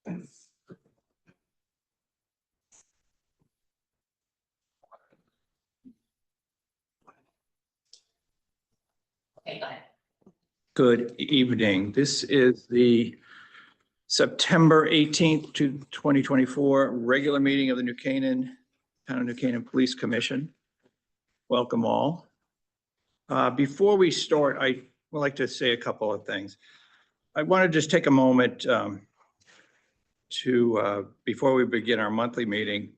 Okay, go ahead. Good evening. This is the September 18th to 2024 regular meeting of the New Canaan, Town of New Canaan Police Commission. Welcome all. Before we start, I would like to say a couple of things. I want to just take a moment before we begin our monthly meeting.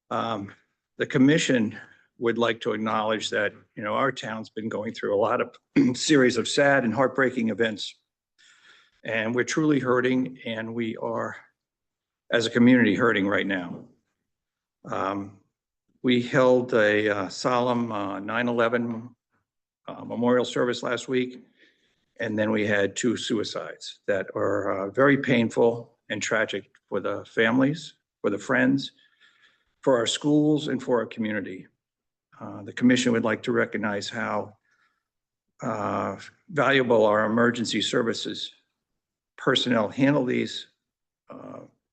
The commission would like to acknowledge that, you know, our town's been going through a lot of series of sad and heartbreaking events. And we're truly hurting, and we are, as a community, hurting right now. We held a solemn 9/11 memorial service last week, and then we had 2 suicides that are very painful and tragic for the families, for the friends, for our schools, and for our community. The commission would like to recognize how valuable our emergency services personnel handle these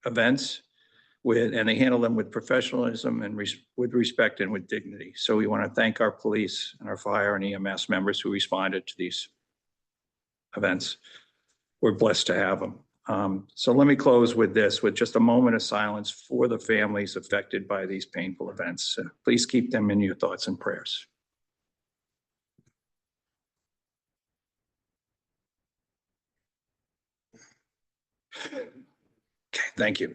events and they handle them with professionalism and with respect and with dignity. So we want to thank our police and our fire and EMS members who responded to these events. We're blessed to have them. So let me close with this, with just a moment of silence for the families affected by these painful events. Please keep them in your thoughts and prayers. Okay, thank you.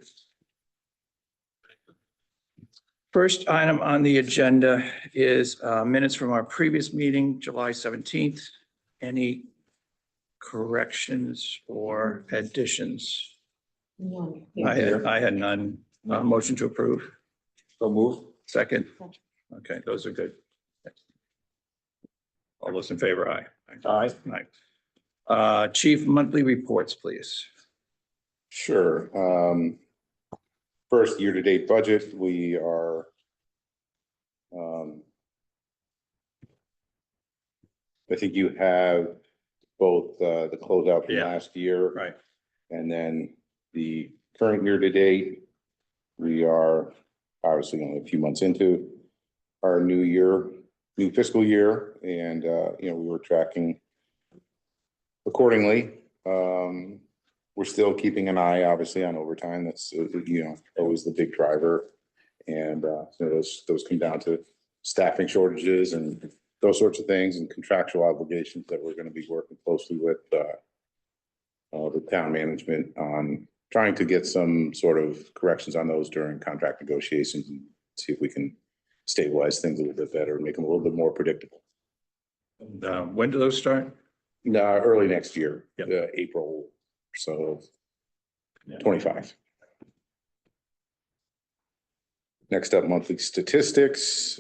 First item on the agenda is minutes from our previous meeting, July 17th. Any corrections or additions? I had none. Motion to approve. So move. Second. Okay, those are good. All those in favor, aye. Aye. Chief, monthly reports, please. Sure. First year-to-date budget, we are I think you have both the closeout from Yeah. last year. Right. And then the current year-to-date, we are obviously only a few months into our new fiscal year. And, you know, we were tracking accordingly. We're still keeping an eye, obviously, on overtime. That's, you know, always the big driver. And so those come down to staffing shortages and those sorts of things, and contractual obligations that we're going to be working closely with the town management on trying to get some sort of corrections on those during contract negotiations and see if we can stabilize things a little bit better, make them a little bit more predictable. When do those start? Early next year, Yep. April, so Yeah. 25. Next up, monthly statistics.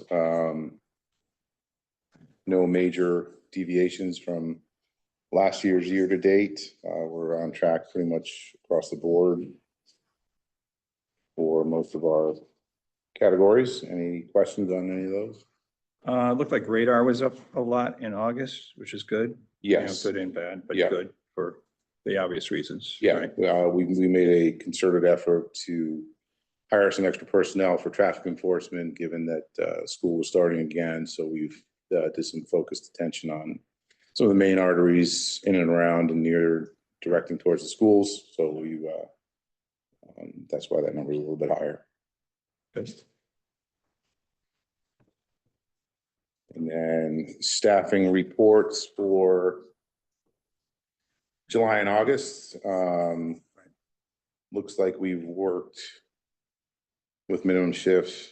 No major deviations from last year's year-to-date. We're on track pretty much across the board for most of our categories. Any questions on any of those? It looked like radar was up a lot in August, which is good. Yes. You know, good and bad, but Yeah. good for the obvious reasons. Yeah, right? we made a concerted effort to hire some extra personnel for traffic enforcement, given that school was starting again. So we've did some focused attention on some of the main arteries in and around and near directing towards the schools. So we that's why that number is a little bit higher. Good. And then staffing reports for July and August. Looks like we've worked with minimum shifts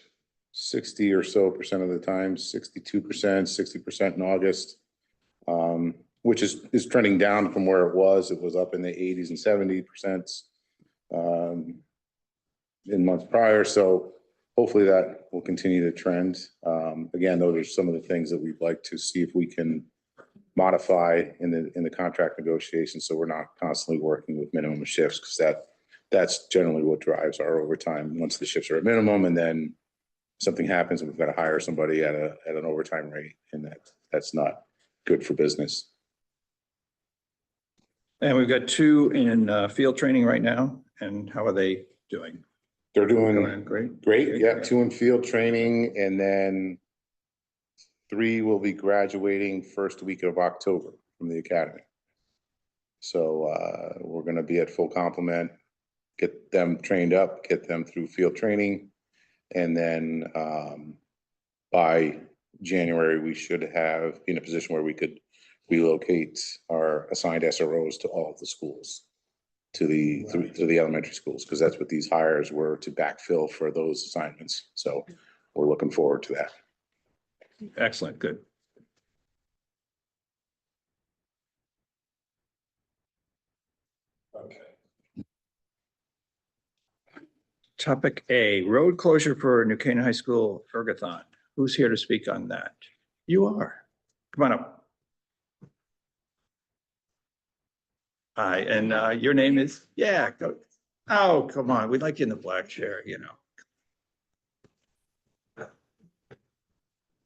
60% or so of the time, 62%, 60% in August, which is trending down from where it was. It was up in the 80s and 70% in months prior. So hopefully that will continue to trend. Again, those are some of the things that we'd like to see if we can modify in the contract negotiations, so we're not constantly working with minimum shifts, because that's generally what drives our overtime once the shifts are at minimum, and then something happens and we've got to hire somebody at an overtime rate, and that's not good for business. And we've got 2 in field training right now, And how are they doing? They're Going doing great? great. Yeah, 2 in field training, and then 3 will be graduating first week of October from the academy. So we're going to be at full complement, get them trained up, get them through field training. And then by January, we should have be in a position where we could relocate our assigned SROs to all of the schools, to the elementary schools, because that's what these hires were, to backfill for those assignments. So we're looking forward to that. Excellent, good. Okay. Topic A, road closure for New Canaan High School ergathon. Who's here to speak on that? You are. Come on up. Hi, and your name is? Yeah, go. Oh, come on, we'd like you in the black chair, you know.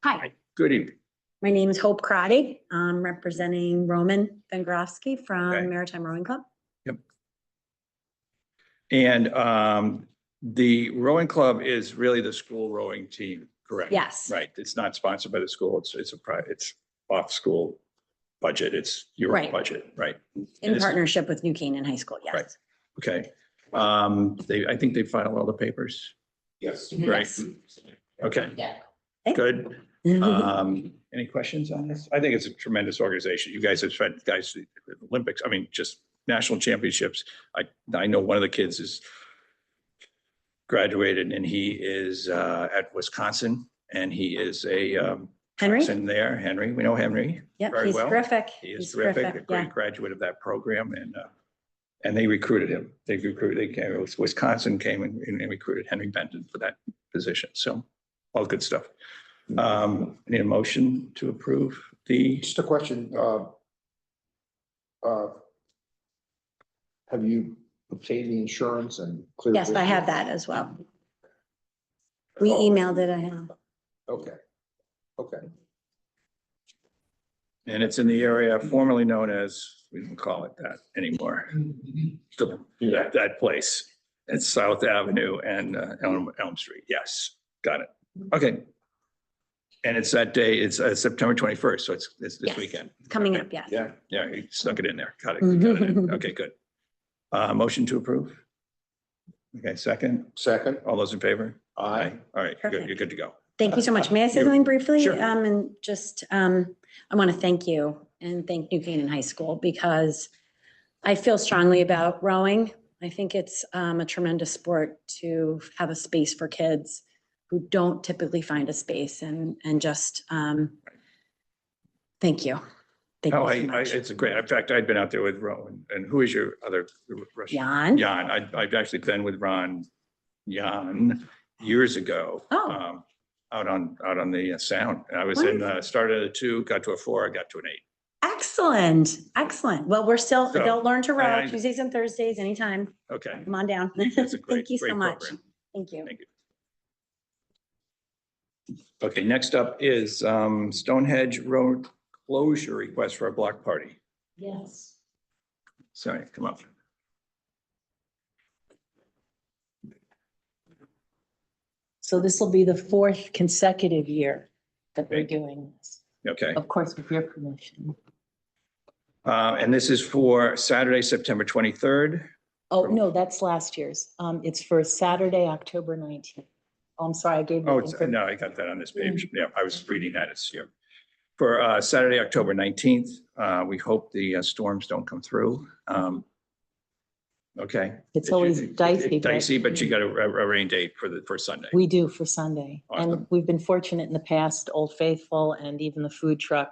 Hi, Good evening. my name is Hope Crotty. I'm representing Roman Vengrowski Okay. from Maritime Rowing Club. And the rowing club is really the school rowing team, correct? Yes. Right, it's not sponsored by the school, it's a private, it's off school budget, it's your Right. budget, right? In This- partnership with New Canaan High School, Right. yes. Okay, I think they filed all the papers, Yes. right? Yes. Okay, Yeah. good. Any questions on this? I think it's a tremendous organization. You guys have spent, Olympics, I mean, just national championships. I know one of the kids is graduated and he is at Wisconsin and he is a Henry? in there, Henry. We know Henry Yep, very he's well. terrific. He is He's terrific, a terrific, yeah. great graduate of that program and they recruited him. They came, Wisconsin came and recruited Henry Benton for that position. So all good stuff. I need a motion to approve the, Just a question, have you obtained the insurance and cleared? Yes, I have that as well. We emailed it, I have. Okay, okay. and it's in the area formerly known as, we don't call it that anymore. That place. It's South Avenue and Elm Street. Yes, got it. Okay. And it's that day, it's September 21st, so it's this Yes. weekend. Coming Okay. up, yes. Yeah, yeah, you stuck it in there. Got it. Got it in. Okay, good. Motion to approve? Okay, second. Second, All those in favor? aye. All right, good. Perfect. You're good to go. Thank you so much. May I say You- something briefly? Sure. And just, I want to thank you and thank New Canaan High School because I feel strongly about rowing. I think it's a tremendous sport to have a space for kids who don't typically find a space and just, thank you. Thank Oh, you so much. it's a great, in fact, I'd been out there with Ron and who is your other Russian? Jan? Jan, I've actually been with Jan years ago. Oh. Out on the Sound. I was in, started at a 2, got to a 4, I got to an 8. Excellent, excellent. Well, we're still, So, they'll learn to row I- Tuesdays and Thursdays, anytime. Okay. Come on down. That's a great, Thank you so great much. program. Thank you. Thank you. Okay, next up is Stonehenge Road closure request for a block party. Yes. Sorry, come up. So this will be the 4th consecutive year that we're Okay. doing this, Okay. of course, with your permission. And this is for Saturday, September 23rd. Oh, no, that's last year's. It's for Saturday, October 19th. Oh, I'm sorry, I gave you. Oh, the information. no, I got that on this page. Yeah, I was reading that. It's here. For Saturday, October 19th, we hope the storms don't come through. Okay. It's always dicey, but- Dicey, but you got a rain date for Sunday. We do for Sunday. Awesome. And we've been fortunate in the past, Old Faithful and even the food truck.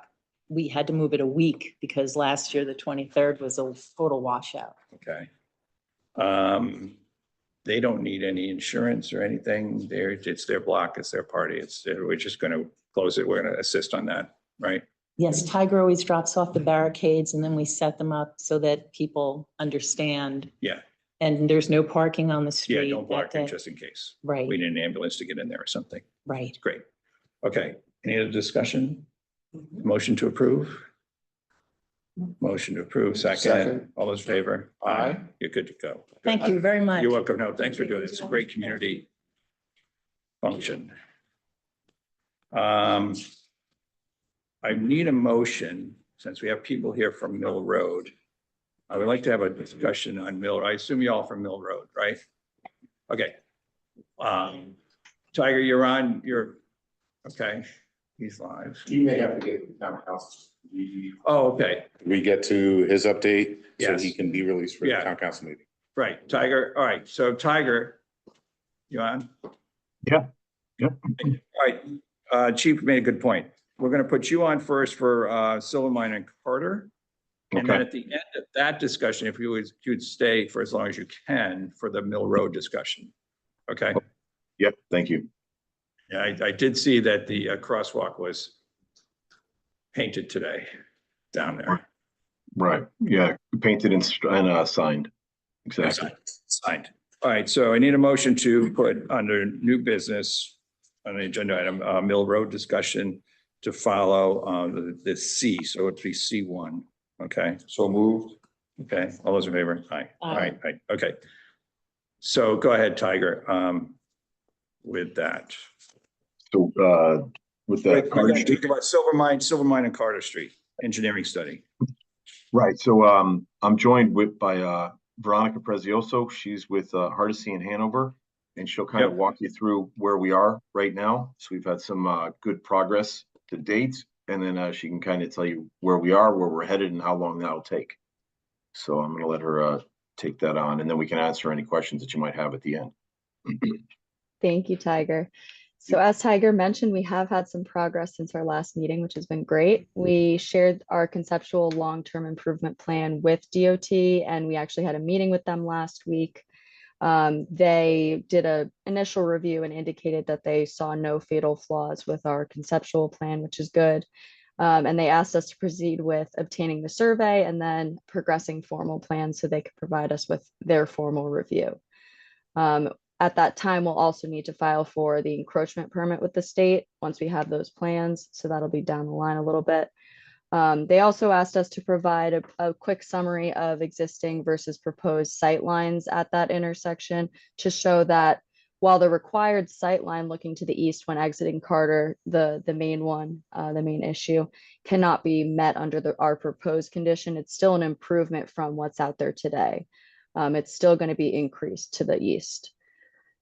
We had to move it a week because last year, the 23rd was a total washout. Okay. They don't need any insurance or anything. It's their block, it's their party. We're just going to close it. We're going to assist on that, right? Yes, Tiger always drops off the barricades and then we set them up so that people understand. Yeah. And there's no parking on the Yeah, street. don't block that it day. just in case. Right, We need an ambulance to get in there or something. right. Great. Okay. Any other discussion? Motion to approve? Motion to approve, second. Second. All those in favor? Aye. You're good to go. Thank you very much. You're welcome. No, thanks for doing this. It's a great community function. I need a motion, since we have people here from Mill Road. I would like to have a discussion on Mill. I assume you all from Mill Road, right? Okay. Tiger, you're on, okay. He's live. You may have to get the town council. Oh, okay. We get to his update, so Yes. he can be released for the Yeah. town council meeting. Right, Tiger. All right, so Tiger, you on? Yeah, yep. All right, Chief made a good point. We're gonna put you on first for Silvermine and Carter. And then Okay. at the end of that discussion, if you'd stay for as long as you can for the Mill Road discussion. Okay, Yep, thank you. yeah, I did see that the crosswalk was painted today down there. Right, yeah, painted and signed. Exactly. Signed. All right, so I need a motion to put under new business on the agenda item, Mill Road discussion to follow the C, so it'd be C1. Okay, So moved. okay, all those in favor? Aye. All Aye. right, aye, okay. So go ahead, Tiger, with that. So, with We're that. going to speak about Silvermine and Carter Street engineering study. Right, so, I'm joined by, Veronica Prezioso. She's with, Hardesty in Hanover. And she'll kind of Yep. walk you through where we are right now. So we've had some, good progress to date. And then, she can kind of tell you where we are, where we're headed and how long that'll take. So I'm gonna let her, take that on, and then we can answer any questions that you might have at the end. Thank you, Tiger. So as Tiger mentioned, we have had some progress since our last meeting, which has been great. We shared our conceptual long-term improvement plan with DOT, and we actually had a meeting with them last week. They did an initial review and indicated that they saw no fatal flaws with our conceptual plan, which is good. And they asked us to proceed with obtaining the survey and then progressing formal plans so they could provide us with their formal review. At that time, we'll also need to file for the encroachment permit with the state once we have those plans. So that'll be down the line a little bit. They also asked us to provide a quick summary of existing versus proposed sightlines at that intersection to show that while the required sightline looking to the east when exiting Carter, the main one, the main issue, cannot be met under our proposed condition, it's still an improvement from what's out there today. It's still going to be increased to the east.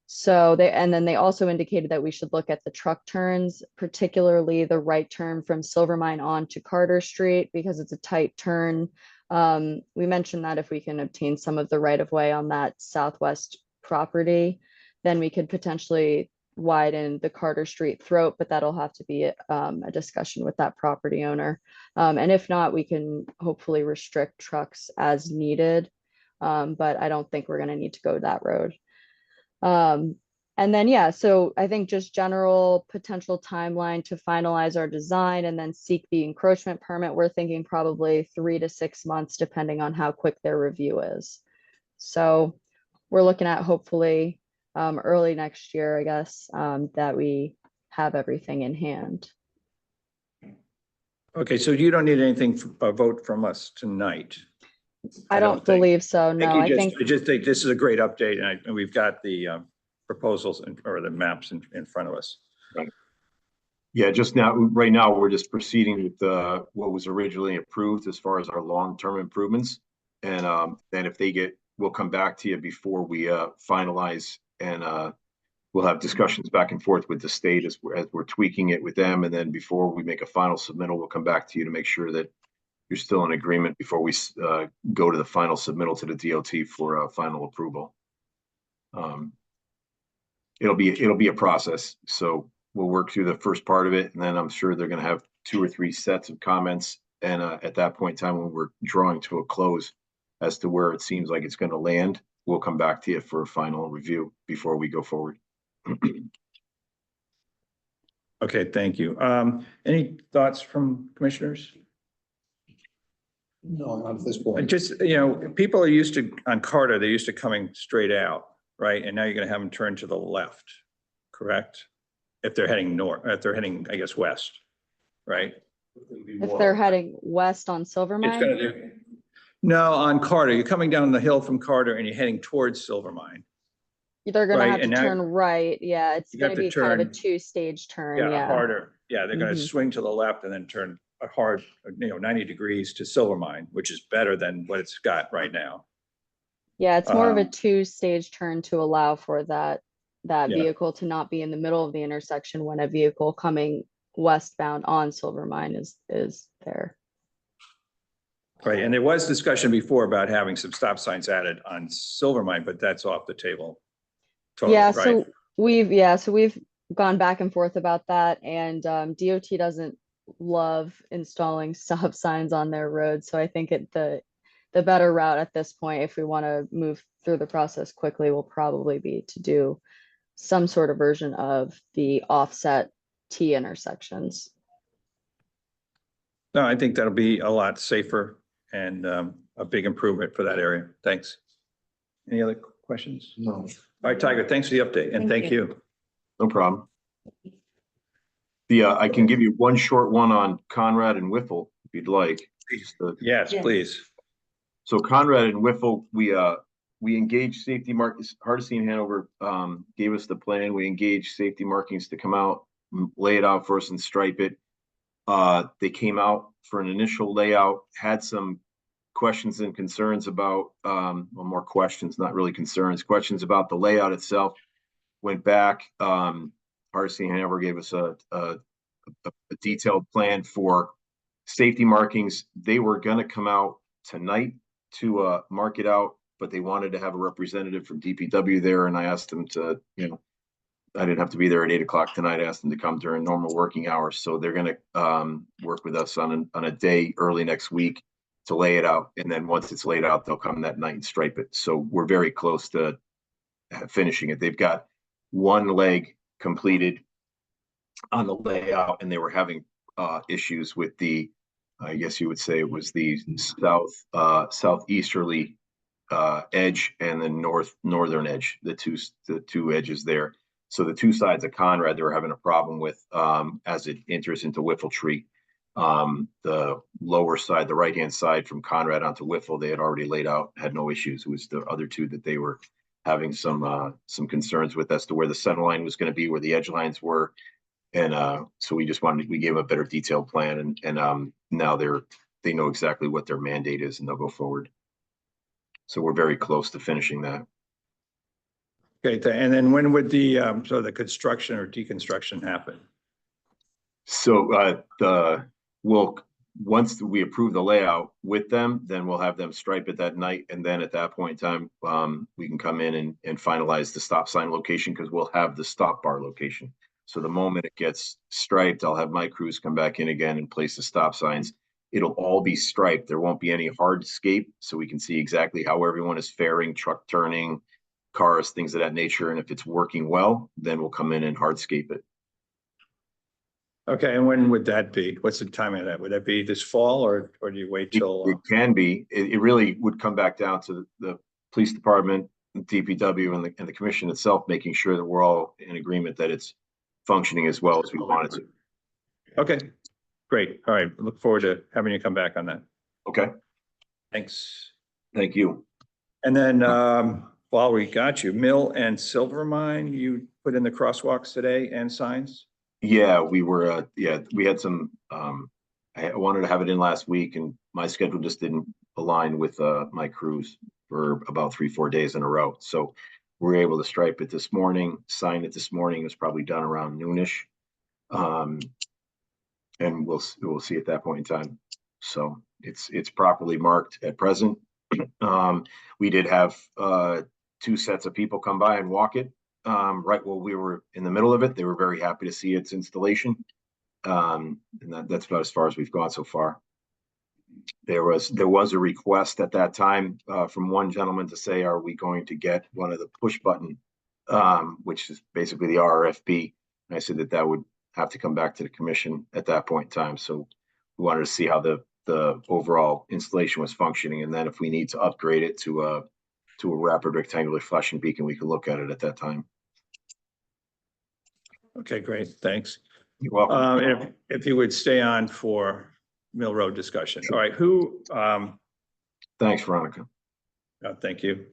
So then they also indicated that we should look at the truck turns, particularly the right turn from Silvermine on to Carter Street, because it's a tight turn. We mentioned that if we can obtain some of the right of way on that southwest property, then we could potentially widen the Carter Street throat, but that'll have to be a discussion with that property owner. And if not, we can hopefully restrict trucks as needed. But I don't think we're going to need to go that road. And then, yeah, so I think just general potential timeline to finalize our design and then seek the encroachment permit. We're thinking probably 3 to 6 months, depending on how quick their review is. So we're looking at hopefully early next year, I guess, that we have everything in hand. Okay, so you don't need anything, a vote from us tonight. I don't think. believe so. No, I think. I just think this is a great update and we've got the proposals or the maps in front of us. Yeah, right now, we're just proceeding with what was originally approved as far as our long-term improvements. And then if we'll come back to you before we finalize, and we'll have discussions back and forth with the state as we're tweaking it with them. And then before we make a final submittal, we'll come back to you to make sure that you're still in agreement before we go to the final submittal to the DOT for final approval. It'll be a process. So we'll work through the first part of it, and then I'm sure they're going to have 2 or 3 sets of comments. And at that point in time, when we're drawing to a close as to where it seems like it's going to land, we'll come back to you for a final review before we go forward. Okay, thank you. Any thoughts from commissioners? No, not at this point. Just, people are used to, on Carter, they're used to coming straight out, right? And now you're gonna have them turn to the left, correct? If they're heading north, if they're heading, I guess, west, right? If they're heading west on Silver It's gonna Mine? do. No, on Carter, you're coming down the hill from Carter and you're heading towards Silver Mine. They're gonna Right, have to and now- turn right. Yeah, it's You have gonna to be kind of a turn- two-stage turn. Yeah, Yeah. harder. Yeah, they're gonna Mhm. swing to the left and then turn a hard, 90 degrees to Silver Mine, which is better than what it's got right now. Yeah, it's more of a Um, two-stage turn to allow for that Yeah. vehicle to not be in the middle of the intersection when a vehicle coming westbound on Silver Mine is there. Right, and there was discussion before about having some stop signs added on Silver Mine, but that's off the table. Totally, Yeah, right? so we've gone back and forth about that, and DOT doesn't love installing stop signs on their roads, so I think the better route at this point, if we want to move through the process quickly, will probably be to do some sort of version of the offset T intersections. No, I think that'll be a lot safer and a big improvement for that area. Thanks. Any other questions? No. All right, Tiger, thanks for the update and Thank thank you. No problem. I can give you one short one on Conrad and Whipple if you'd like. Just the- Yes, please. So Conrad and Whipple, we engaged safety markings, Hardesty and Hanover gave us the plan. We engaged safety markings to come out, lay it out for us and stripe it. They came out for an initial layout, had some questions and concerns about, well, more questions, not really concerns, questions about the layout itself. Went back, Hardesty and Hanover gave us a detailed plan for safety markings. They were gonna come out tonight to mark it out, but they wanted to have a representative from DPW there, and I asked them to, I didn't have to be there at 8 o'clock tonight. I asked them to come during normal working hours, so they're gonna work with us on a day early next week to lay it out, and then once it's laid out, they'll come that night and stripe it. So we're very close to finishing it. They've got one leg completed on the layout, and they were having issues with the, I guess you would say it was the southeasterly edge and the northern edge, the two edges there. So the two sides of Conrad, they were having a problem with as it enters into Whiffletree. The lower side, the right-hand side from Conrad onto Whiffle, they had already laid out, had no issues. It was the other two that they were having some concerns with as to where the center line was going to be, where the edge lines were. And so we gave them a better detailed plan, and now they know exactly what their mandate is, and they'll go forward. So we're very close to finishing that. Okay, and then when would the construction or deconstruction happen? So once we approve the layout with them, then we'll have them stripe it that night, and then at that point in time, we can come in and finalize the stop sign location, because we'll have the stop bar location. So the moment it gets striped, I'll have my crews come back in again and place the stop signs. It'll all be striped. There won't be any hardscape, so we can see exactly how everyone is faring, truck turning, cars, things of that nature. And if it's working well, then we'll come in and hardscape it. Okay, and when would that be? What's the timing of that? Would that be this fall, or do you wait till? It can be. It really would come back down to the police department, DPW, and the commission itself, making sure that we're all in agreement that it's functioning as well as we want it to. Okay, great. All right, look forward to having you come back on that. Okay, Thanks. thank you. And then while we got you, Mill and Silver Mine, you put in the crosswalks today and signs? Yeah, we were, we had some, I wanted to have it in last week, and my schedule just didn't align with my crews for about 3-4 days in a row. So we were able to stripe it this morning, sign it this morning. It was probably done around noonish. And we'll see at that point in time. So it's properly marked at present. We did have 2 sets of people come by and walk it right while we were in the middle of it. They were very happy to see its installation. And that's about as far as we've gone so far. There was a request at that time from one gentleman to say, are we going to get one of the push button, which is basically the RFP? And I said that would have to come back to the commission at that point in time. So we wanted to see how the overall installation was functioning, and then if we need to upgrade it to a rapid rectangular flashing beacon, we can look at it at that time. Okay, great, thanks. You're welcome. If you would stay on for Mill Road discussion. All right, Thanks, Veronica. thank you.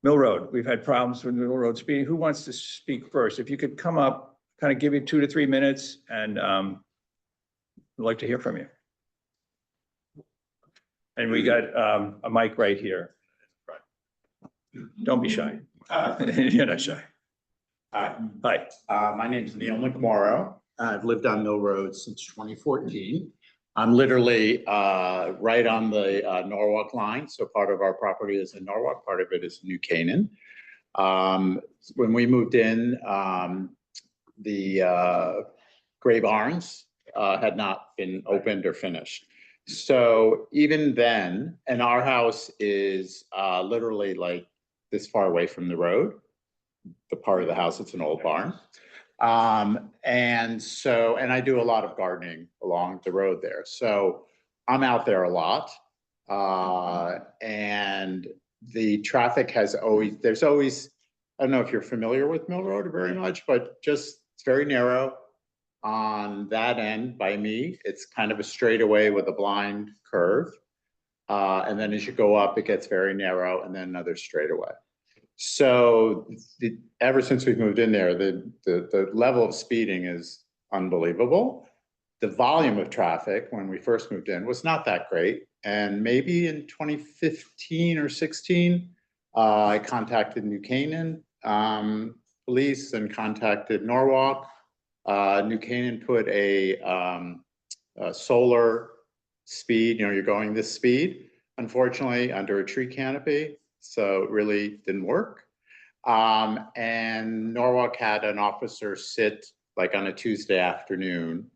Mill Road, we've had problems with Mill Road speeding. Who wants to speak first? If you could come up, kind of give you 2 to 3 minutes, and I'd like to hear from you. And we got a mic right here. Don't be shy. You're not shy. Hi, Hi. my name's Neil McMorrow. I've lived on Mill Road since 2014. I'm literally right on the Norwalk line. So part of our property is in Norwalk, part of it is New Canaan. When we moved in, the Gray Barns had not been opened or finished. So even then, and our house is literally like this far away from the road. The part of the house, it's an old barn. And I do a lot of gardening along the road there. So I'm out there a lot. And the traffic has always, there's always, I don't know if you're familiar with Mill Road very much, but just it's very narrow on that end by me. It's kind of a straightaway with a blind curve. And then as you go up, it gets very narrow and then another straightaway. So ever since we've moved in there, the level of speeding is unbelievable. The volume of traffic when we first moved in was not that great. And maybe in 2015 or 16, I contacted New Canaan police and contacted Norwalk. New Canaan put a solar speed, you're going this speed, unfortunately, under a tree canopy. So it really didn't work. And Norwalk had an officer sit like on a Tuesday afternoon.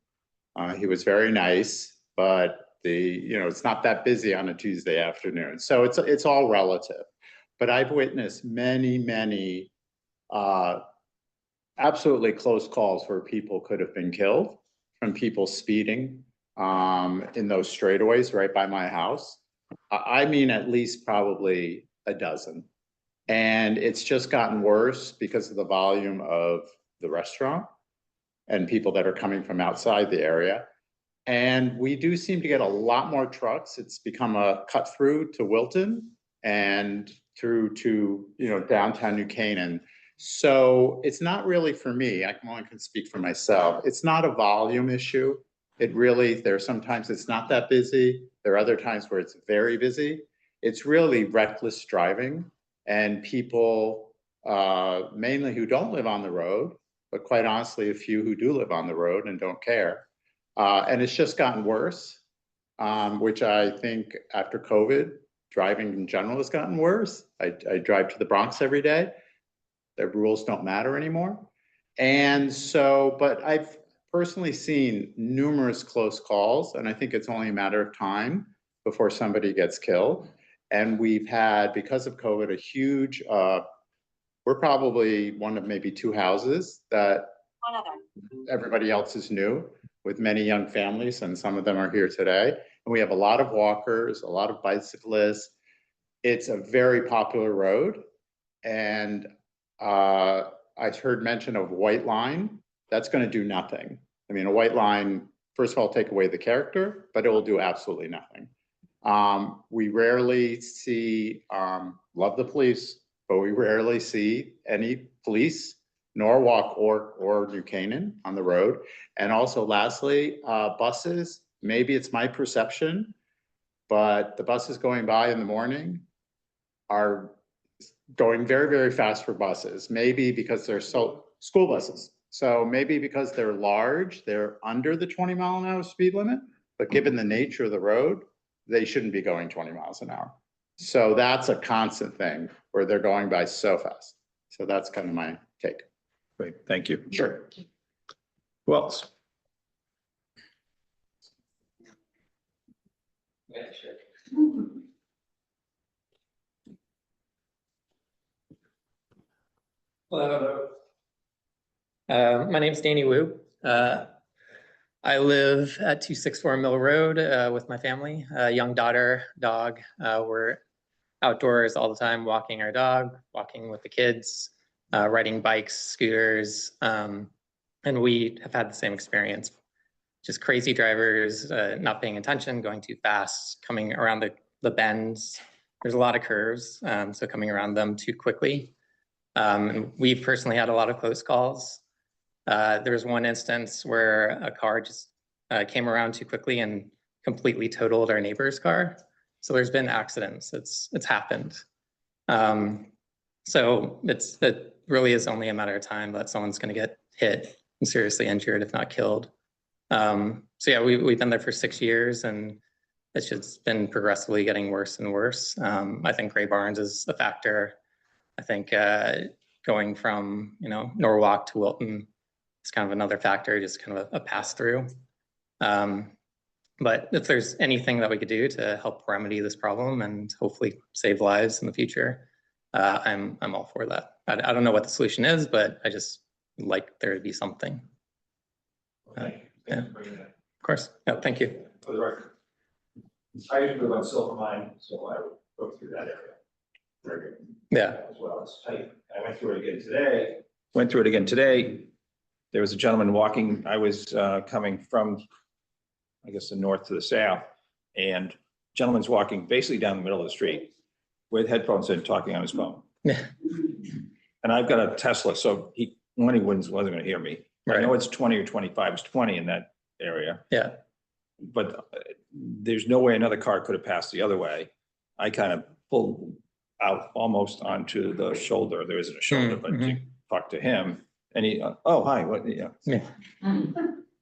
He was very nice, but it's not that busy on a Tuesday afternoon. So it's all relative. But I've witnessed many absolutely close calls where people could have been killed from people speeding in those straightaways right by my house. I mean, at least probably a dozen. And it's just gotten worse because of the volume of the restaurant and people that are coming from outside the area. And we do seem to get a lot more trucks. It's become a cut through to Wilton and through to, downtown New Canaan. So it's not really for me. I only can speak for myself. It's not a volume issue. Sometimes it's not that busy. There are other times where it's very busy. It's really reckless driving and people mainly who don't live on the road, but quite honestly, a few who do live on the road and don't care. And it's just gotten worse, which I think after COVID, driving in general has gotten worse. I drive to the Bronx every day. The rules don't matter anymore. And so, but I've personally seen numerous close calls, and I think it's only a matter of time before somebody gets killed. And we've had, because of COVID, a huge, we're probably one of maybe 2 houses that everybody else is new, with many young families, and some of them are here today. And we have a lot of walkers, a lot of bicyclists. It's a very popular road. And I heard mention of white line. That's going to do nothing. I mean, a white line, first of all, take away the character, but it will do absolutely nothing. We rarely see, love the police, but we rarely see any police, Norwalk or New Canaan on the road. And also lastly, buses, maybe it's my perception, but the buses going by in the morning are going very, very fast for buses, maybe because they're school buses. So maybe because they're large, they're under the 20-mile-an-hour speed limit, but given the nature of the road, they shouldn't be going 20 miles an hour. So that's a constant thing where they're going by so fast. So that's kind of my take. Great, thank you. Sure. Who else? Hello. My name's Danny Wu. I live at 264 Mill Road with my family, a young daughter, dog. We're outdoors all the time, walking our dog, walking with the kids, riding bikes, scooters. And we have had the same experience. Just crazy drivers, not paying attention, going too fast, coming around the bends. There's a lot of curves, so coming around them too quickly. And we've personally had a lot of close calls. There was one instance where a car just came around too quickly and completely totaled our neighbor's car. So there's been accidents. It's happened. So it really is only a matter of time that someone's going to get hit and seriously injured, if not killed. So yeah, we've been there for 6 years, and it's just been progressively getting worse and worse. I think Gray Barnes is a factor. I think going from Norwalk to Wilton is kind of another factor, just kind of a pass through. But if there's anything that we could do to help remedy this problem and hopefully save lives in the future, I'm all for that. I don't know what the solution is, but I just would like there to be something. Yeah, of course. No, thank you. For the record, I used to live on Silver Mine, so I would go through that area. Very good. Yeah. As well as I went through it again today. Went through it again today. There was a gentleman walking. I was coming from, I guess, the north to the south, and gentleman's walking basically down the middle of the street with headphones in, talking on his phone. Yeah. And I've got a Tesla, so wasn't going to hear me. I know it's 20 or 25. It's 20 in that area. Yeah. But there's no way another car could have passed the other way. I kind of pulled out almost onto the shoulder. There isn't a shoulder, but to talk to him, and he, oh, hi, what, yeah.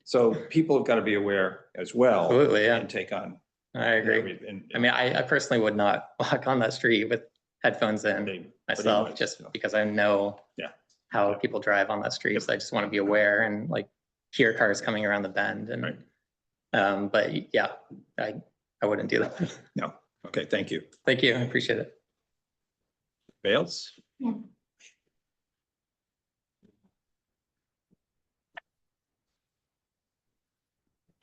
So people have got to be aware as well. Absolutely, yeah. And take on. I agree. I mean, I personally would not walk on that street with headphones in myself, just because I know how people drive on that street. So I just want to be aware and like hear cars coming around the bend. And but yeah, I wouldn't do that. No. Okay, thank you. Thank you. I appreciate it. Bales? Yeah.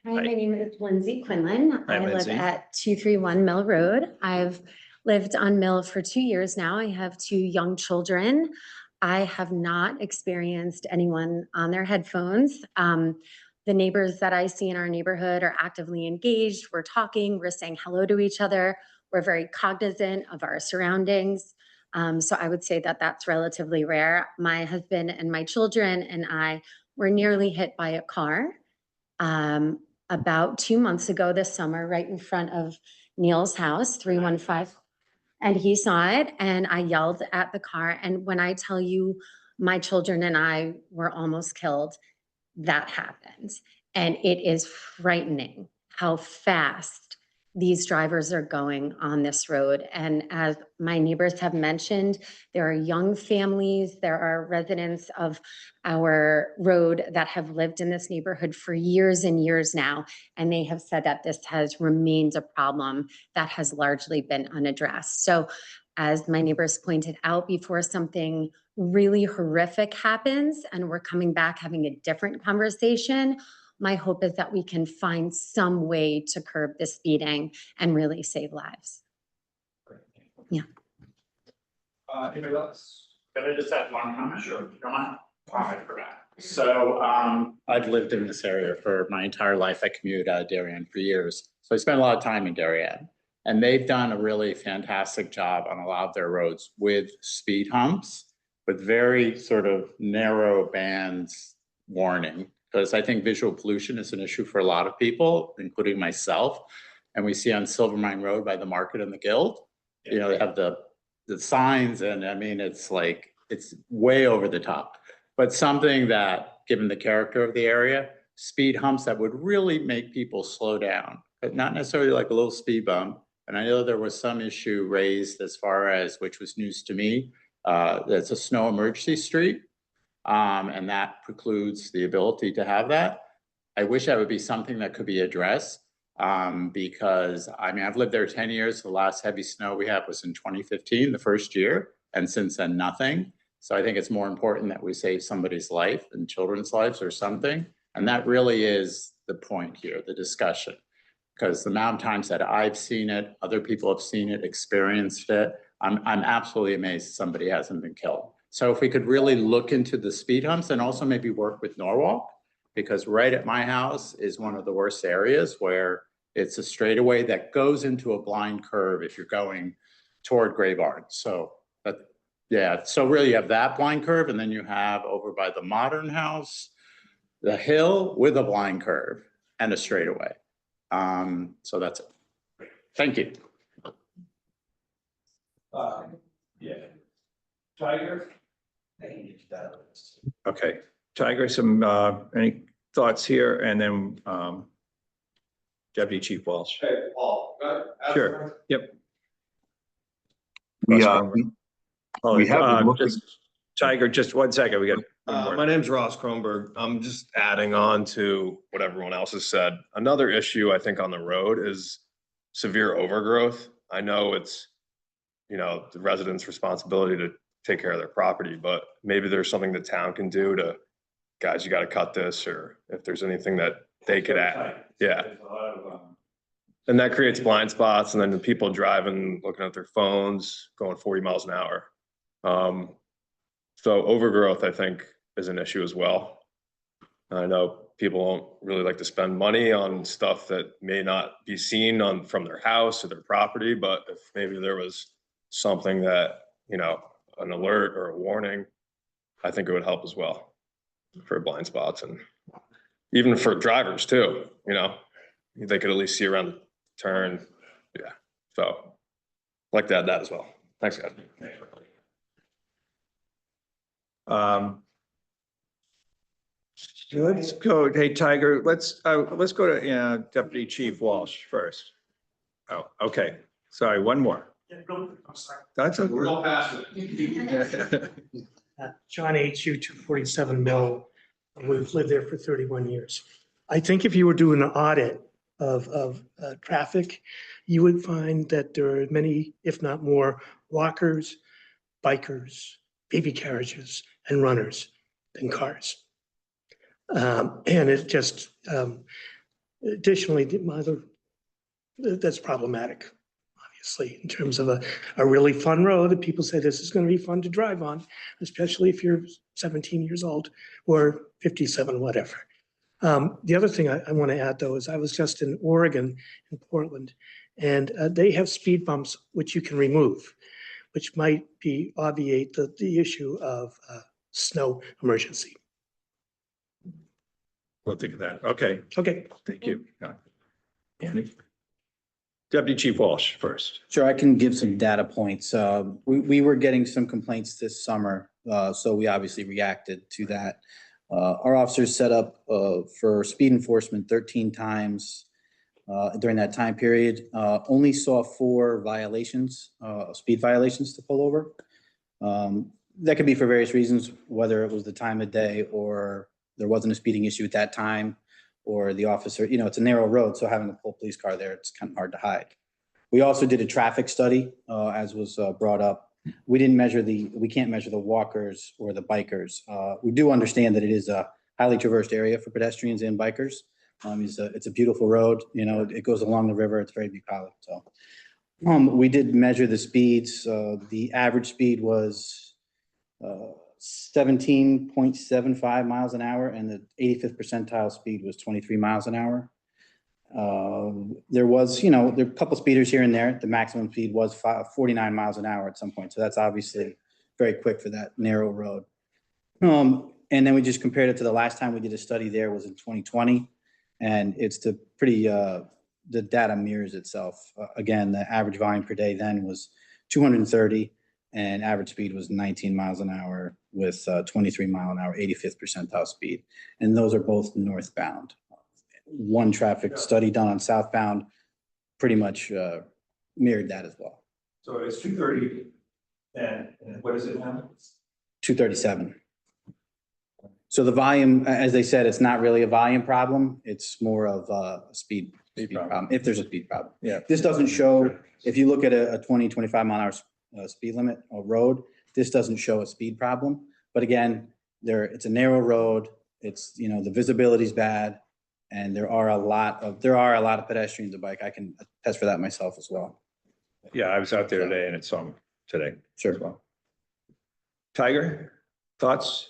Hi, my name is Lindsay Quinlan. Hi, I live Lindsay. at 231 Mill Road. I've lived on Mill for 2 years now. I have 2 young children. I have not experienced anyone on their headphones. The neighbors that I see in our neighborhood are actively engaged. We're talking, we're saying hello to each other. We're very cognizant of our surroundings. So I would say that that's relatively rare. My husband and my children and I were nearly hit by a car about 2 months ago this summer, right in front of Neil's house, 315. And he saw it, and I yelled at the car. And when I tell you my children and I were almost killed, that happened. And it is frightening how fast these drivers are going on this road. And as my neighbors have mentioned, there are young families, there are residents of our road that have lived in this neighborhood for years and years now. And they have said that this has remained a problem that has largely been unaddressed. So as my neighbors pointed out, before something really horrific happens and we're coming back having a different conversation, my hope is that we can find some way to curb the speeding and really save lives. Yeah. Anybody else? Can I just add one comment? Sure. Don't mind. I forgot. So I've lived in this area for my entire life. I commuted out of Darien for years. So I spent a lot of time in Darien. And they've done a really fantastic job on a lot of their roads with speed humps, with very sort of narrow bands warning. Because I think visual pollution is an issue for a lot of people, including myself. And we see on Silver Mine Road by the market and the Guild, you know, they have the signs, and I mean, it's like, it's way over the top. But something that, given the character of the area, speed humps that would really make people slow down, but not necessarily like a little speed bump. And I know there was some issue raised as far as, which was news to me, that's a snow emergency street. And that precludes the ability to have that. I wish that would be something that could be addressed because I mean, I've lived there 10 years. The last heavy snow we had was in 2015, the first year, and since then, nothing. So I think it's more important that we save somebody's life and children's lives or something. And that really is the point here, the discussion, because the amount of times that I've seen it, other people have seen it, experienced it, I'm absolutely amazed somebody hasn't been killed. So if we could really look into the speed humps and also maybe work with Norwalk, because right at my house is one of the worst areas where it's a straightaway that goes into a blind curve if you're going toward Gray Barn. So, yeah, so really you have that blind curve, and then you have over by the Modern House, the hill with a blind curve and a straightaway. So that's it. Thank you. Yeah. Tiger? Okay, Tiger, some, any thoughts here? And then, Deputy Chief Walsh. Hey, Paul. Sure, yep. We, Oh, have been looking- just- Tiger, just 1 second, we got. one more. My name's Ross Kronberg. I'm just adding on to what everyone else has said. Another issue I think on the road is severe overgrowth. I know it's, you know, the residents' responsibility to take care of their property, but maybe there's something the town can do to, guys, you gotta cut this, or if there's anything that they could add. Yeah. And that creates blind spots, and then the people driving, looking at their phones, going 40 miles an hour. So overgrowth, I think, is an issue as well. I know people don't really like to spend money on stuff that may not be seen from their house or their property, but if maybe there was something that, you know, an alert or a warning, I think it would help as well for blind spots, and even for drivers too, you know, they could at least see around the turn. Yeah, so I'd like to add that as well. Thanks, guys. Let's go, hey, Tiger, let's go to, Deputy Chief Walsh first. Oh, okay, sorry, one more. That's okay. John H.U. 247 Mill. We've lived there for 31 years. I think if you were doing an audit of traffic, you would find that there are many, if not more, walkers, bikers, baby carriages, and runners than cars. And it just, additionally, that's problematic, obviously, in terms of a really fun road that people say this is going to be fun to drive on, especially if you're 17 years old or 57, whatever. The other thing I want to add, though, is I was just in Oregon, in Portland, and they have speed bumps which you can remove, which might obviate the issue of snow emergency. We'll think of that. Okay, Okay. thank you. Andy? Deputy Chief Walsh first. Sure, I can give some data points. We were getting some complaints this summer, so we obviously reacted to that. Our officers set up for speed enforcement 13 times during that time period. Only saw 4 violations, speed violations to pull over. That could be for various reasons, whether it was the time of day or there wasn't a speeding issue at that time, or the officer, you know, it's a narrow road, so having a full police car there, it's kind of hard to hide. We also did a traffic study, as was brought up. We can't measure the walkers or the bikers. We do understand that it is a highly traversed area for pedestrians and bikers. It's a beautiful road, you know, it goes along the river, it's very bucolic, so. We did measure the speeds. The average speed was 17.75 miles an hour, and the 85th percentile speed was 23 miles an hour. There was, you know, there were a couple speeders here and there. The maximum speed was 49 miles an hour at some point. So that's obviously very quick for that narrow road. And then we just compared it to the last time we did a study there was in 2020. And it's the data mirrors itself. Again, the average volume per day then was 230, and average speed was 19 miles an hour with 23 mile an hour, 85th percentile speed. And those are both northbound. One traffic study done on southbound pretty much mirrored that as well. So it's 230, and what is it now? 237. So the volume, as they said, it's not really a volume problem. It's more of a speed problem, if there's a speed problem. Yeah. This doesn't show, if you look at a 20, 25 mile an hour speed limit or road, this doesn't show a speed problem. But again, it's a narrow road. It's, you know, the visibility is bad, and there are a lot of pedestrians and bike. I can attest for that myself as well. Yeah, I was out there today and it's some today. Sure. Well. Tiger, thoughts?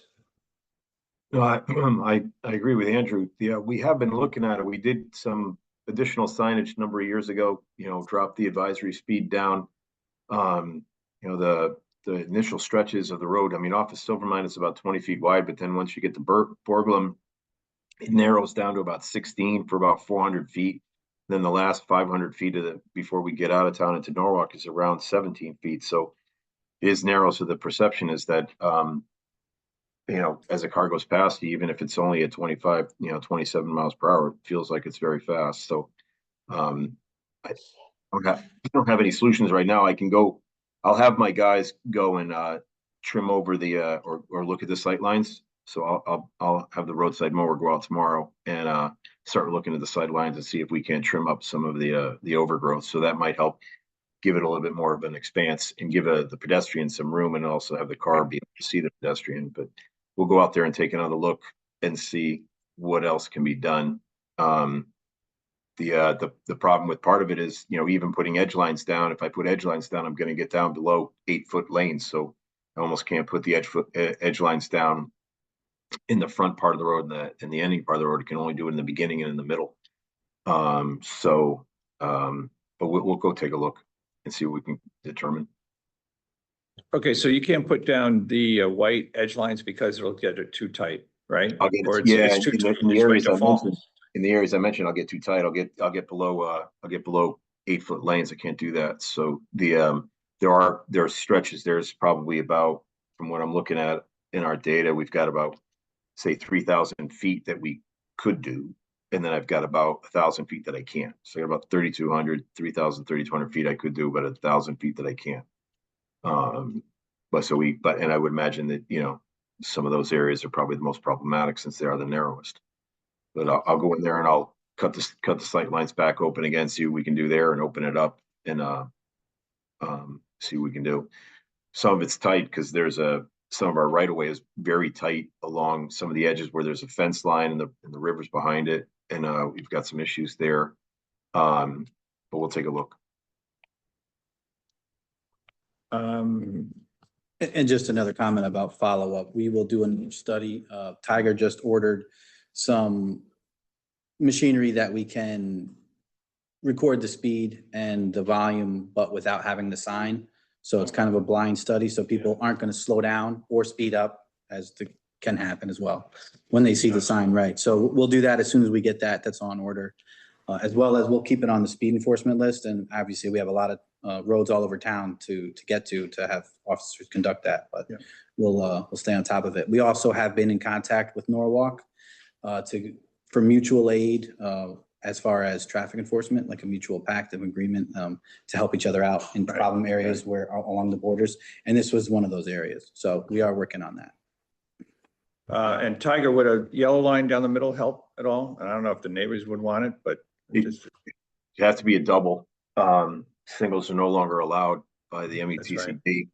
No, I agree with Andrew. Yeah, we have been looking at it. We did some additional signage a number of years ago, dropped the advisory speed down. The initial stretches of the road, I mean, off of Silvermine, it's about 20 feet wide, but then once you get to Borglum, it narrows down to about 16 for about 400 feet. Then the last 500 feet before we get out of town into Norwalk is around 17 feet. So it is narrow. So the perception is that, as a car goes past you, even if it's only at 25, 27 miles per hour, it feels like it's very fast. So I don't have any solutions right now. I'll have my guys go and trim over or look at the sight lines. So I'll have the roadside mower go out tomorrow and start looking at the sight lines and see if we can trim up some of the overgrowth. So that might help give it a little bit more of an expanse and give the pedestrian some room, and also have the car be able to see the pedestrian. But we'll go out there and take another look and see what else can be done. The problem with part of it is, even putting edge lines down, if I put edge lines down, I'm going to get down below 8-foot lanes. So I almost can't put the edge lines down in the front part of the road and the ending part of the road. It can only do it in the beginning and in the middle. But we'll go take a look and see what we can determine. Okay, so you can't put down the white edge lines because it'll get it too tight, right? I'll get Or in the areas I mentioned, I'll get too tight. I'll get below 8-foot lanes. I can't do that. So there are stretches. There's probably about, from what I'm looking at in our data, we've got about, say, 3,000 feet that we could do. And then I've got about 1,000 feet that I can't. So I got about 3,200, 3,200 feet I could do, but 1,000 feet that I can't. And I would imagine that, some of those areas are probably the most problematic since they are the narrowest. But I'll go in there and I'll cut the sight lines back open again, see what we can do there, and open it up and see what we can do. Some of it's tight because some of our right of way is very tight along some of the edges where there's a fence line and the river's behind it, and we've got some issues there. But we'll take a look. And just another comment about follow-up. We will do a study. Tiger just ordered some machinery that we can record the speed and the volume, but without having the sign. So it's kind of a blind study. So people aren't going to slow down or speed up, as can happen as well when they see the sign, right? So we'll do that as soon as we get that. That's on order. As well as we'll keep it on the speed enforcement list. And obviously we have a lot of roads all over town to get to have officers conduct that, but we'll stay on top of it. We also have been in contact with Norwalk for mutual aid as far as traffic enforcement, like a mutual pact of agreement to help each other out in problem areas where along the borders. And this was one of those areas. So we are working on that. And Tiger, would a yellow line down the middle help at all? I don't know if the neighbors would want it, but it has to be a double. Singles are no longer allowed by the METCD.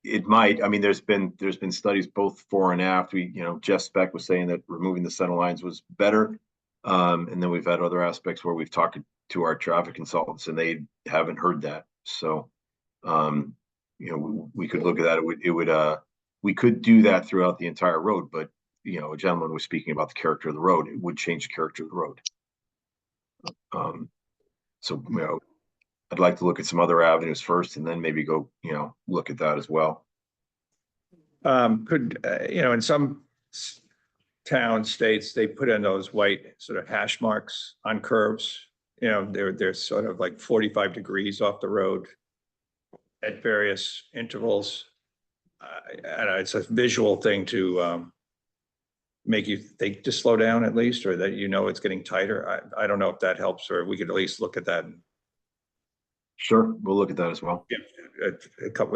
It might. I mean, there's been studies both fore and after. Jeff Speck was saying that removing the center lines was better, and then we've had other aspects where we've talked to our traffic consultants and they haven't heard that. So, we could look at that. We could do that throughout the entire road, but a gentleman was speaking about the character of the road. It would change the character of the road. So, I'd like to look at some other avenues first and then maybe go, look at that as well. In some towns, states, they put in those white sort of hash marks on curves. They're sort of like 45 degrees off the road at various intervals. And it's a visual thing to make you think to slow down at least, or that it's getting tighter. I don't know if that helps, or we could at least look at that. Sure, we'll look at that as well. Yeah, a couple.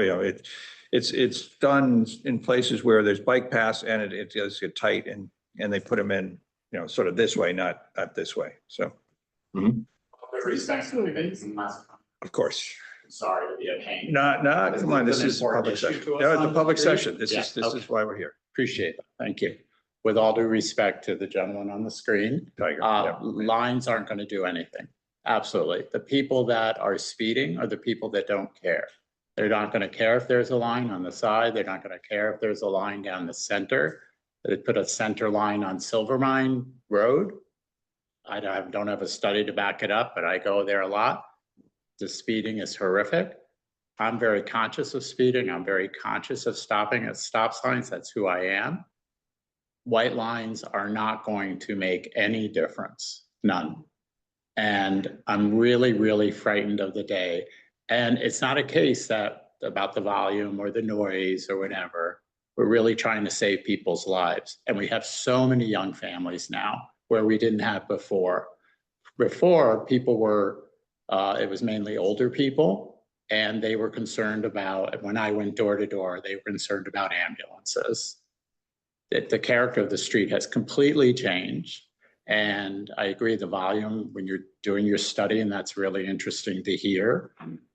It's done in places where there's bike paths and it does get tight, and they put them in, sort of this way, not this way. So, of course. Sorry to be a pain. No, come on. This is a public session. No, it's a public session. This is why we're here. Appreciate it. Thank you. With all due respect to the gentleman on the screen, lines aren't going to do anything. Absolutely. The people that are speeding are the people that don't care. They're not going to care if there's a line on the side. They're not going to care if there's a line down the center. They put a center line on Silvermine Road. I don't have a study to back it up, but I go there a lot. The speeding is horrific. I'm very conscious of speeding. I'm very conscious of stopping at stop signs. That's who I am. White lines are not going to make any difference, none. And I'm really, really frightened of the day. And it's not a case that about the volume or the noise or whatever. We're really trying to save people's lives. And we have so many young families now where we didn't have before. Before, people were, it was mainly older people, and they were concerned about, when I went door to door, they were concerned about ambulances. The character of the street has completely changed. And I agree, the volume, when you're doing your study, and that's really interesting to hear,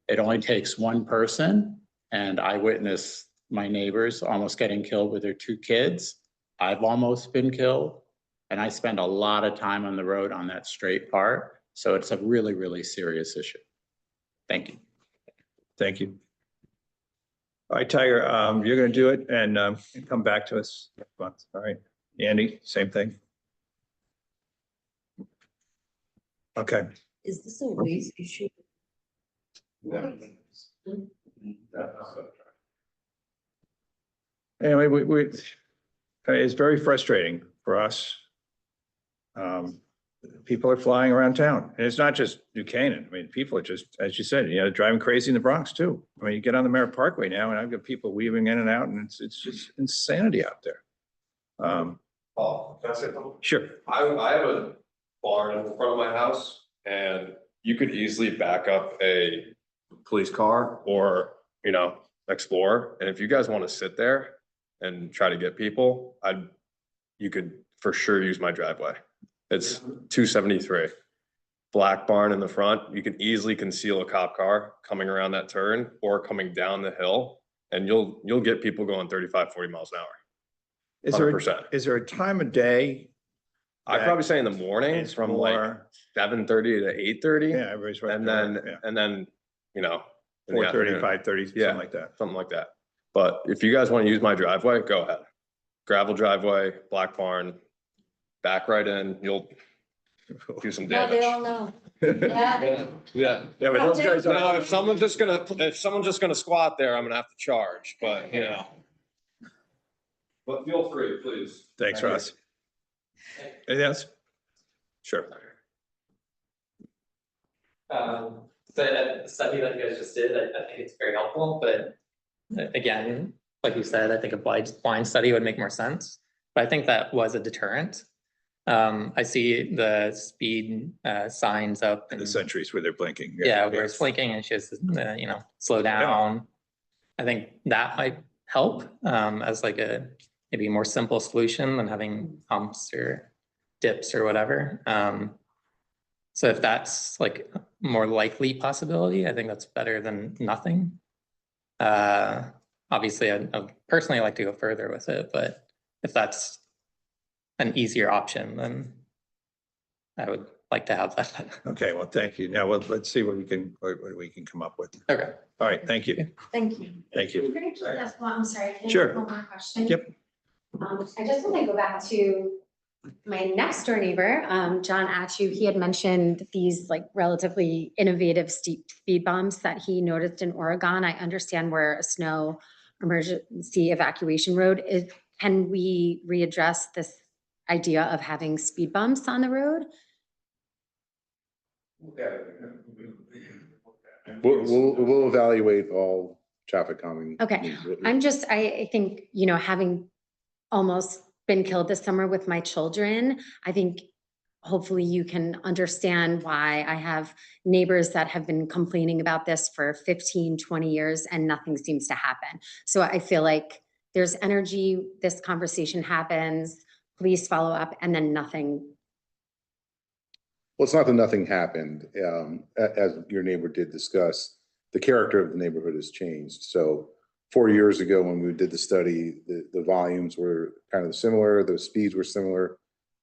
it only takes one person, and I witnessed my neighbors almost getting killed with their 2 kids. I've almost been killed, and I spend a lot of time on the road on that straight part. So it's a really, really serious issue. Thank you. Thank you. All right, Tiger, you're gonna do it and come back to us next month. All right. Andy, same thing. Okay. Is this a waste issue? And it's very frustrating for us. People are flying around town, and it's not just New Canaan. I mean, people are just, as you said, driving crazy in the Bronx too. I mean, you get on the Merritt Parkway now, and I've got people weaving in and out, and it's just insanity out there. Paul, can I say something? Sure. I have a barn in the front of my house, and you could easily back up a police car or, Explorer. And if you guys want to sit there and try to get people, you could for sure use my driveway. It's 273. Black barn in the front. You can easily conceal a cop car coming around that turn or coming down the hill, and you'll get people going 35, 40 miles an hour. 100%. Is there a time of day? I'd probably say in the mornings from like 7:30 to 8:30. Yeah, everybody's right. And then, in the 4:30, afternoon. 5:30, Yeah. something like that. Something like that. But if you guys want to use my driveway, go ahead. Gravel driveway, black barn, back right in, you'll do some Now they damage. all know. Yeah. Yeah. Yeah, but those guys Now, are. if someone's just gonna squat there, I'm gonna have to charge, but But feel free, please. Thanks, Ross. Anything else? Sure. The study that you guys just did, I think it's very helpful, but again, like you said, I think a blind study would make more sense. But I think that was a deterrent. I see the speed signs up. And the sentries where they're blinking. Yeah, where it's blinking and she has, slow down. I think that might help as like a maybe more simple solution than having humps or dips or whatever. So if that's like a more likely possibility, I think that's better than nothing. Obviously, I'd personally like to go further with it, but if that's an easier option, then I would like to have that. Okay, well, thank you. Now, let's see what we can come up with. Okay. All right, thank you. Thank you. Thank you. I'm sorry. can I Sure. ask one more question? Yep. I just want to go back to my next door neighbor, John Atchu. He had mentioned these like relatively innovative steep speed bumps that he noticed in Oregon. I understand we're a snow emergency evacuation road. Can we readdress this idea of having speed bumps on the road? We'll evaluate all traffic calming. Okay. I think, having almost been killed this summer with my children, I think hopefully you can understand why I have neighbors that have been complaining about this for 15, 20 years and nothing seems to happen. So I feel like there's energy, this conversation happens, police follow up, and then nothing. Well, it's not that nothing happened. As your neighbor did discuss, the character of the neighborhood has changed. So 4 years ago, when we did the study, the volumes were kind of similar, the speeds were similar.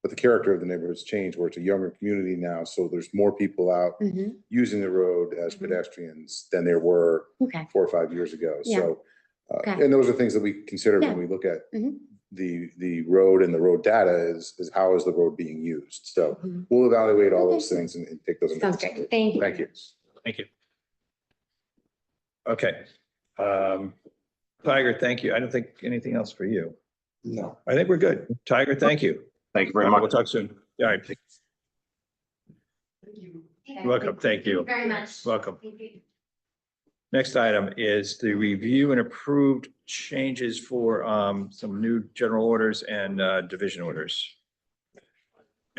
but the character of the neighborhood's changed where it's a younger community now. So there's more people out Mhm. using the road as Mhm. pedestrians than there were Okay. 4 or 5 years ago. Yeah. So, Okay. and those are things that we consider Yeah. when we look at Mhm. the road and the road data is how is the road being used? So Mhm. we'll evaluate all Okay. those things and take those. into Sounds great. consideration. Thank you. Thank you. Thank you. Okay. Tiger, thank you. I don't think anything else for you. No. I think we're good. Tiger, thank you. Thank you very We'll much. talk soon. All right. You're welcome. Thank you. Very much. Welcome. Next item is the review and approved changes for some new general orders and division orders.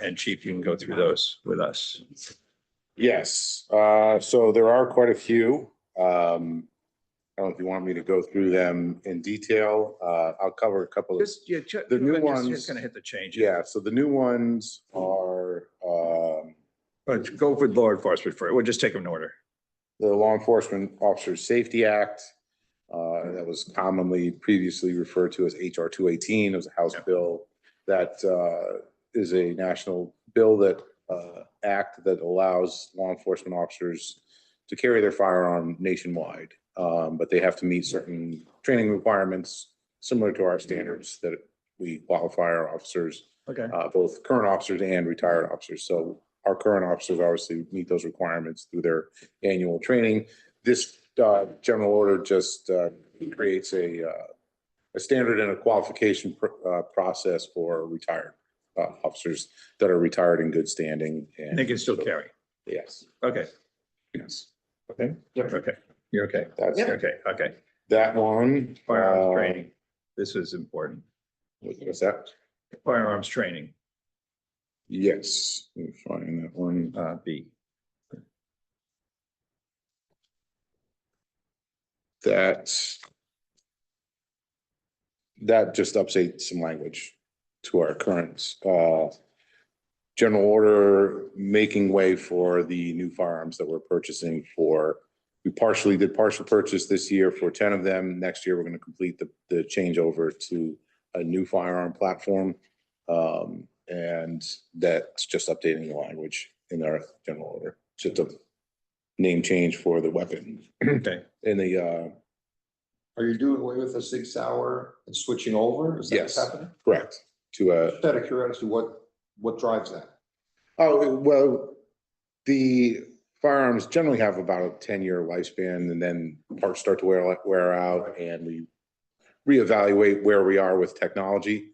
And Chief, you can go through those with us. Yes, so there are quite a few. I don't know if you want me to go through them in detail. I'll cover a couple of. Just, yeah, The new just ones- gonna hit the changes. Yeah, so the new ones are, But go with law enforcement for it. We'll just take them in order. the Law Enforcement Officers Safety Act. That was commonly previously referred to as HR 218. It was a House bill that is a national bill that act that allows law enforcement officers to carry their firearm nationwide. But they have to meet certain training requirements similar to our standards that we qualify our officers, Okay. both current officers and retired officers. So our current officers obviously meet those requirements through their annual training. This general order just creates a standard and a qualification process for retired officers that are retired in good standing. And they can still carry. Yes, Okay. yes. Okay. Okay. You're okay. That's Okay. Okay. that one. Firearms training. This is important. What's that? Firearms training, Yes, let me find that one. B. That just updates some language to our current general order, making way for the new firearms that we're purchasing for. We did partial purchase this year for 10 of them. Next year, we're going to complete the changeover to a new firearm platform. And that's just updating the language in our general order, just a name change for the weapon. Okay. In the, Are you doing away with the 6 Sauer and switching over? Is that what's Yes. happening? correct, to a, Just out of curiosity, what drives that? oh, well, the firearms generally have about a 10-year lifespan and then parts start to wear out and we reevaluate where we are with technology.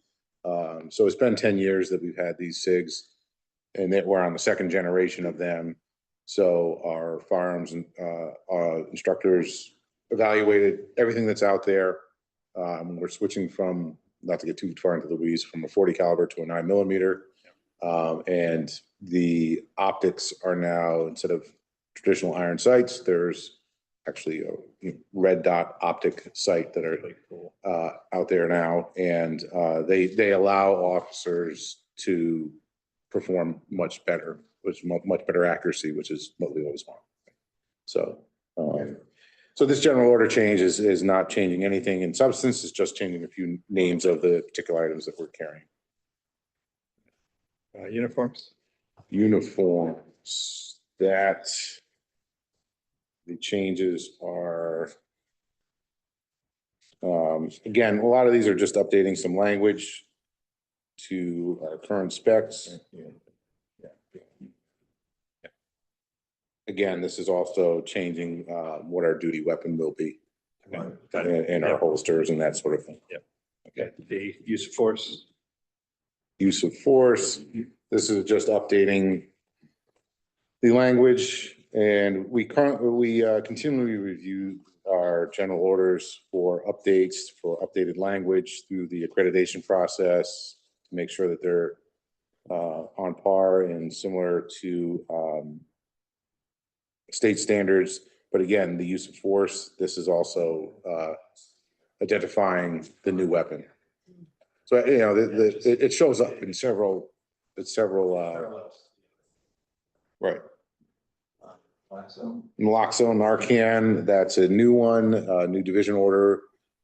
So it's been 10 years that we've had these SIGs and that we're on the second generation of them. So our firearms instructors evaluated everything that's out there. We're switching from, not to get too far into the weeds, from a 40 caliber to a 9mm. And the optics are now, instead of traditional iron sights, there's actually a red dot optic sight that are out there now. And they allow officers to perform much better, much better accuracy, which is what we always want. So, so this general order change is not changing anything in substance, it's just changing a few names of the particular items that we're carrying. Uniforms. Uniforms, that the changes are, again, a lot of these are just updating some language to our current specs. Again, this is also changing what our duty weapon will be and our holsters and that sort of thing. Okay. The use of force. Use of force, this is just updating the language, and we continually review our general orders for updates, for updated language through the accreditation process to make sure that they're on par and similar to state standards. But again, the use of force, this is also identifying the new weapon. So, you know, it shows up in several, right. Naloxone, Narcan, that's a new one, new division order.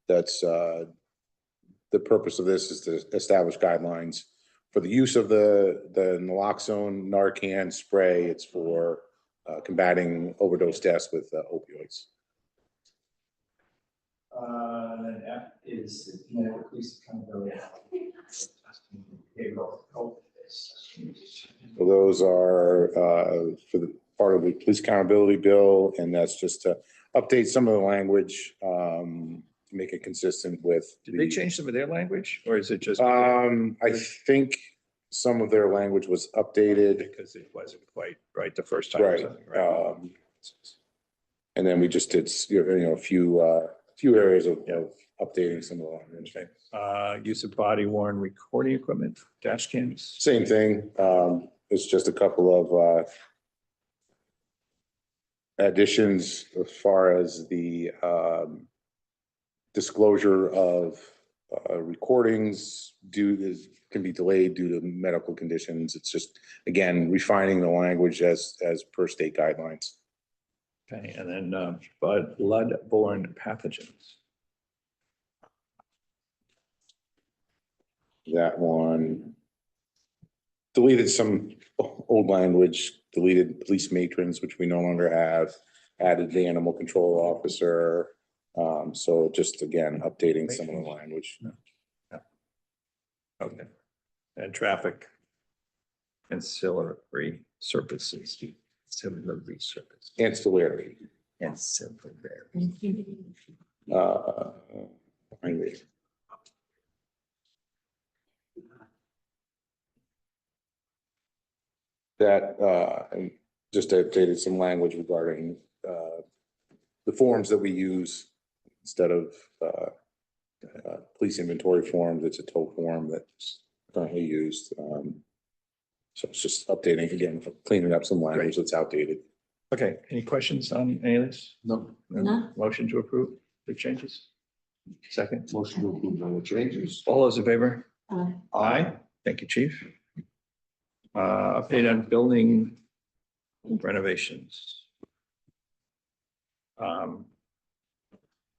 That's the purpose of this is to establish guidelines for the use of the naloxone Narcan spray, it's for combating overdose deaths with opioids. Then F is police accountability. So those are for the part of the police accountability bill, and that's just to update some of the language to make it consistent with. Did they change some of their language, or is it just? I think some of their language was updated. Because it wasn't quite right the first time. or Right. something, right? And then we just did, a few areas of updating some of the language. Use of body worn recording equipment, dash cams. Same thing. It's just a couple of additions as far as the disclosure of recordings can be delayed due to medical conditions. It's just, again, refining the language as per state guidelines. Okay, and then blood-borne pathogens. That one deleted some old language, deleted police matrons, which we no longer have, added the animal control officer. So just again, updating some of the language. Okay. And traffic. Ancillary services. Ancillary service. Ancillary. Ancillary. And just updated some language regarding the forms that we use instead of police inventory forms. It's a tow form that's currently used. So it's just updating again, cleaning up some language that's outdated. Okay, any questions on any of this? No. No. Motion to approve the changes? Second? Motion to approve all the changes. All those in favor? Aye. Aye. Thank you, chief. Update on building renovations. All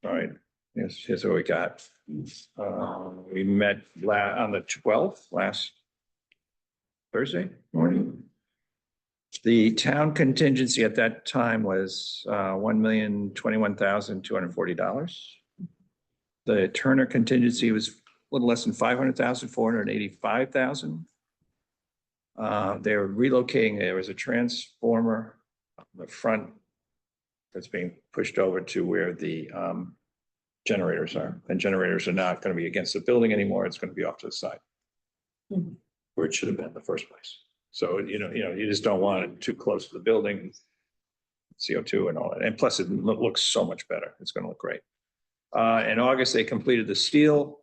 right, here's what we got. We met on the 12th, last Thursday morning. The town contingency at that time was $1,021,240. The Turner contingency was a little less than 500,000, 485,000. They were relocating. There was a transformer on the front that's being pushed over to where the generators are. And generators are not going to be against the building anymore. It's going to be off to the side. Where it should have been in the first place. So, you just don't want it too close to the building, CO2 and all that. And plus it looks so much better. It's going to look great. In August, they completed the steel.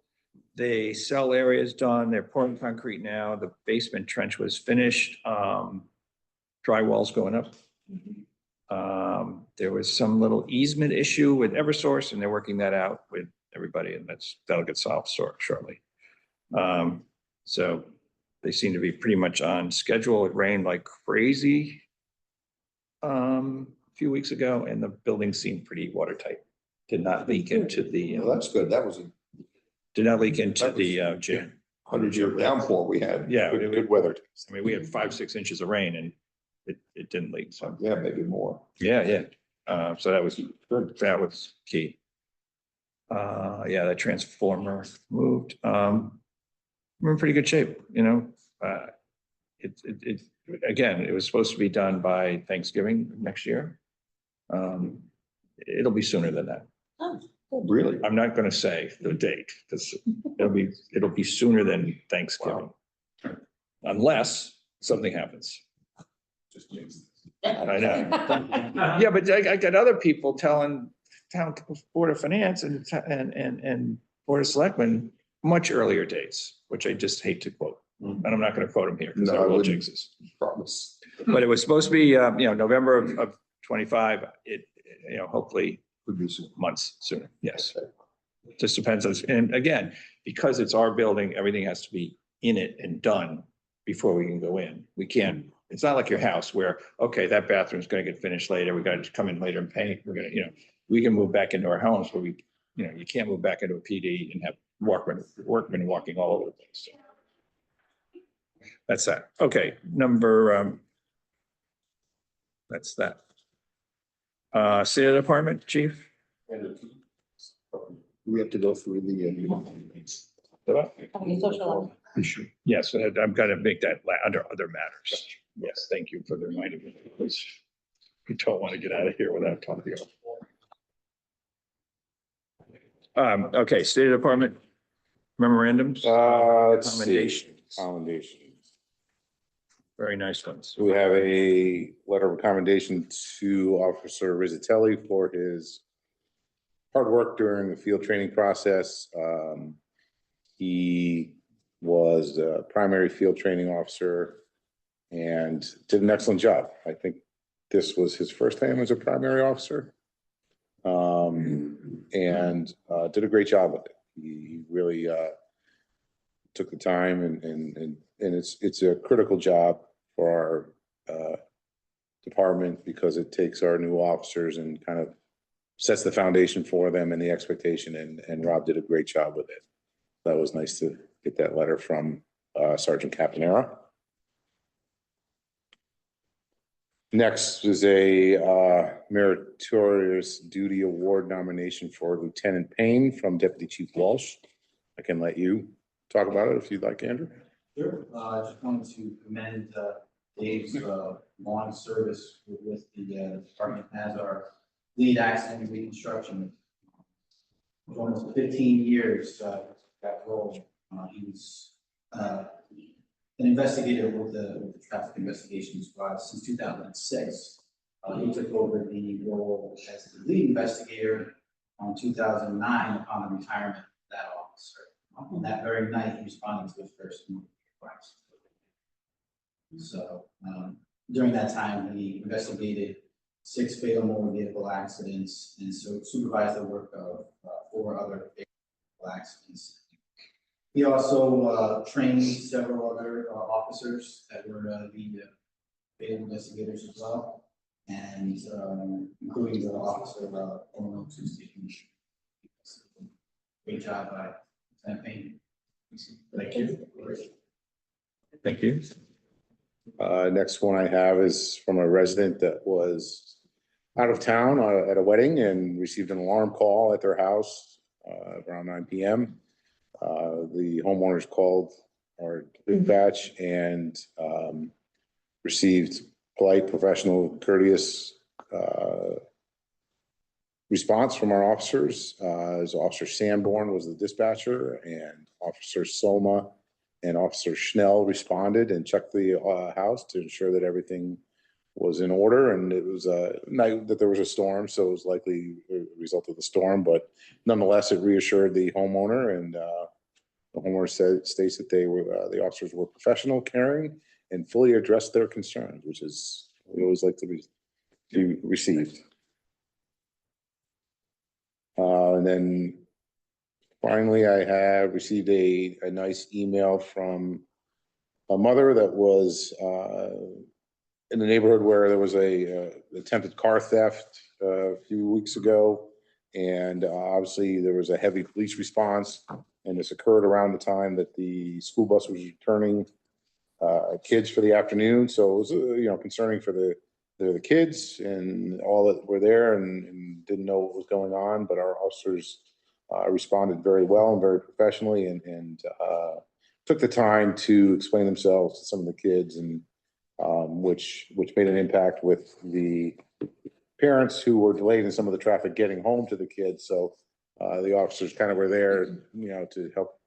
The cell area is done. They're pouring concrete now. The basement trench was finished. Drywall's going up. There was some little easement issue with Eversource, and they're working that out with everybody, and that'll get solved shortly. So they seem to be pretty much on schedule. It rained like crazy a few weeks ago, and the building seemed pretty watertight. Did not leak into the. Well, that's good. That was a Did not leak into the gym. 100-year downpour we had. Yeah, Good weather. I mean, we had 5-6 inches of rain and it didn't leak, so. Yeah, maybe more. Yeah. So that was good. That was key. Yeah, that transformer moved. We're in pretty good shape, again, it was supposed to be done by Thanksgiving next year. It'll be sooner than that. Oh, Really? I'm not gonna say the date, because it'll be sooner than Thanksgiving. Unless something happens. I know. Yeah, but I got other people telling town Board of Finance and Board of Selectmen much earlier dates, which I just hate to quote. And I'm not gonna quote them here because No, I I will wouldn't. jinx this. Promise. But it was supposed to be, November of 25, hopefully months sooner, yes. Just depends on, and again, because it's our building, everything has to be in it and done before we can go in. We can't, it's not like your house where, okay, that bathroom's gonna get finished later, we gotta come in later and paint, we're gonna, we can move back into our homes, but we, you can't move back into a PD and have workmen walking all over the place. That's that. Okay, number, that's that. City Department, Chief? We have to go through the. Yes, I've got to make that under other matters. Yes, thank you for the reminding me. Please. You don't want to get out of here without talking to you. Okay, State Department memorandums. Let's see. Commendations. Commendations. Very nice ones. We have a letter of commendation to Officer Rizzatelli for his hard work during the field training process. He was a primary field training officer and did an excellent job. I think this was his first time as a primary officer. And did a great job with it. He really took the time and it's a critical job for our department because it takes our new officers and kind of sets the foundation for them and the expectation, and Rob did a great job with it. That was nice to get that letter from Sergeant Caponera. Next is a meritorious duty award nomination for Lieutenant Payne from Deputy Chief Walsh. I can let you talk about it if you'd like, Andrew. Sure, I just wanted to commend Dave's long service with the department as our lead accident reconstruction. For almost 15 years, that role. He was an investigator with the traffic investigation squad since 2006. He took over the role as the lead investigator in 2009 upon the retirement of that officer. On that very night, he responded to his first request. So during that time, he investigated 6 fatal motor vehicle accidents and so supervised the work of 4 other fatal accidents. He also trained several other officers that were the fatal investigators as well, and including the officer of Illinois Tuesday Commission. Great job by Lieutenant Payne. Thank you. Thank you. Next one I have is from a resident that was out of town at a wedding and received an alarm call at their house around 9 p.m. The homeowners called our dispatch and received polite, professional, courteous response from our officers. As Officer Sanborn was the dispatcher, and Officer Soma and Officer Schnell responded and checked the house to ensure that everything was in order. And it was a night that there was a storm, so it was likely a result of the storm, but nonetheless, it reassured the homeowner, and the homeowner states that they were the officers were professional, caring, and fully addressed their concerns, which is we always like to be received. And then finally, I have received a nice email from a mother that was in the neighborhood where there was a attempted car theft a few weeks ago. And obviously there was a heavy police response, and this occurred around the time that the school bus was returning kids for the afternoon. So it was, concerning for the kids and all that were there and didn't know what was going on, but our officers responded very well and very professionally and took the time to explain themselves to some of the kids, and which made an impact with the parents who were delayed in some of the traffic getting home to the kids. So the officers kind of were there, to help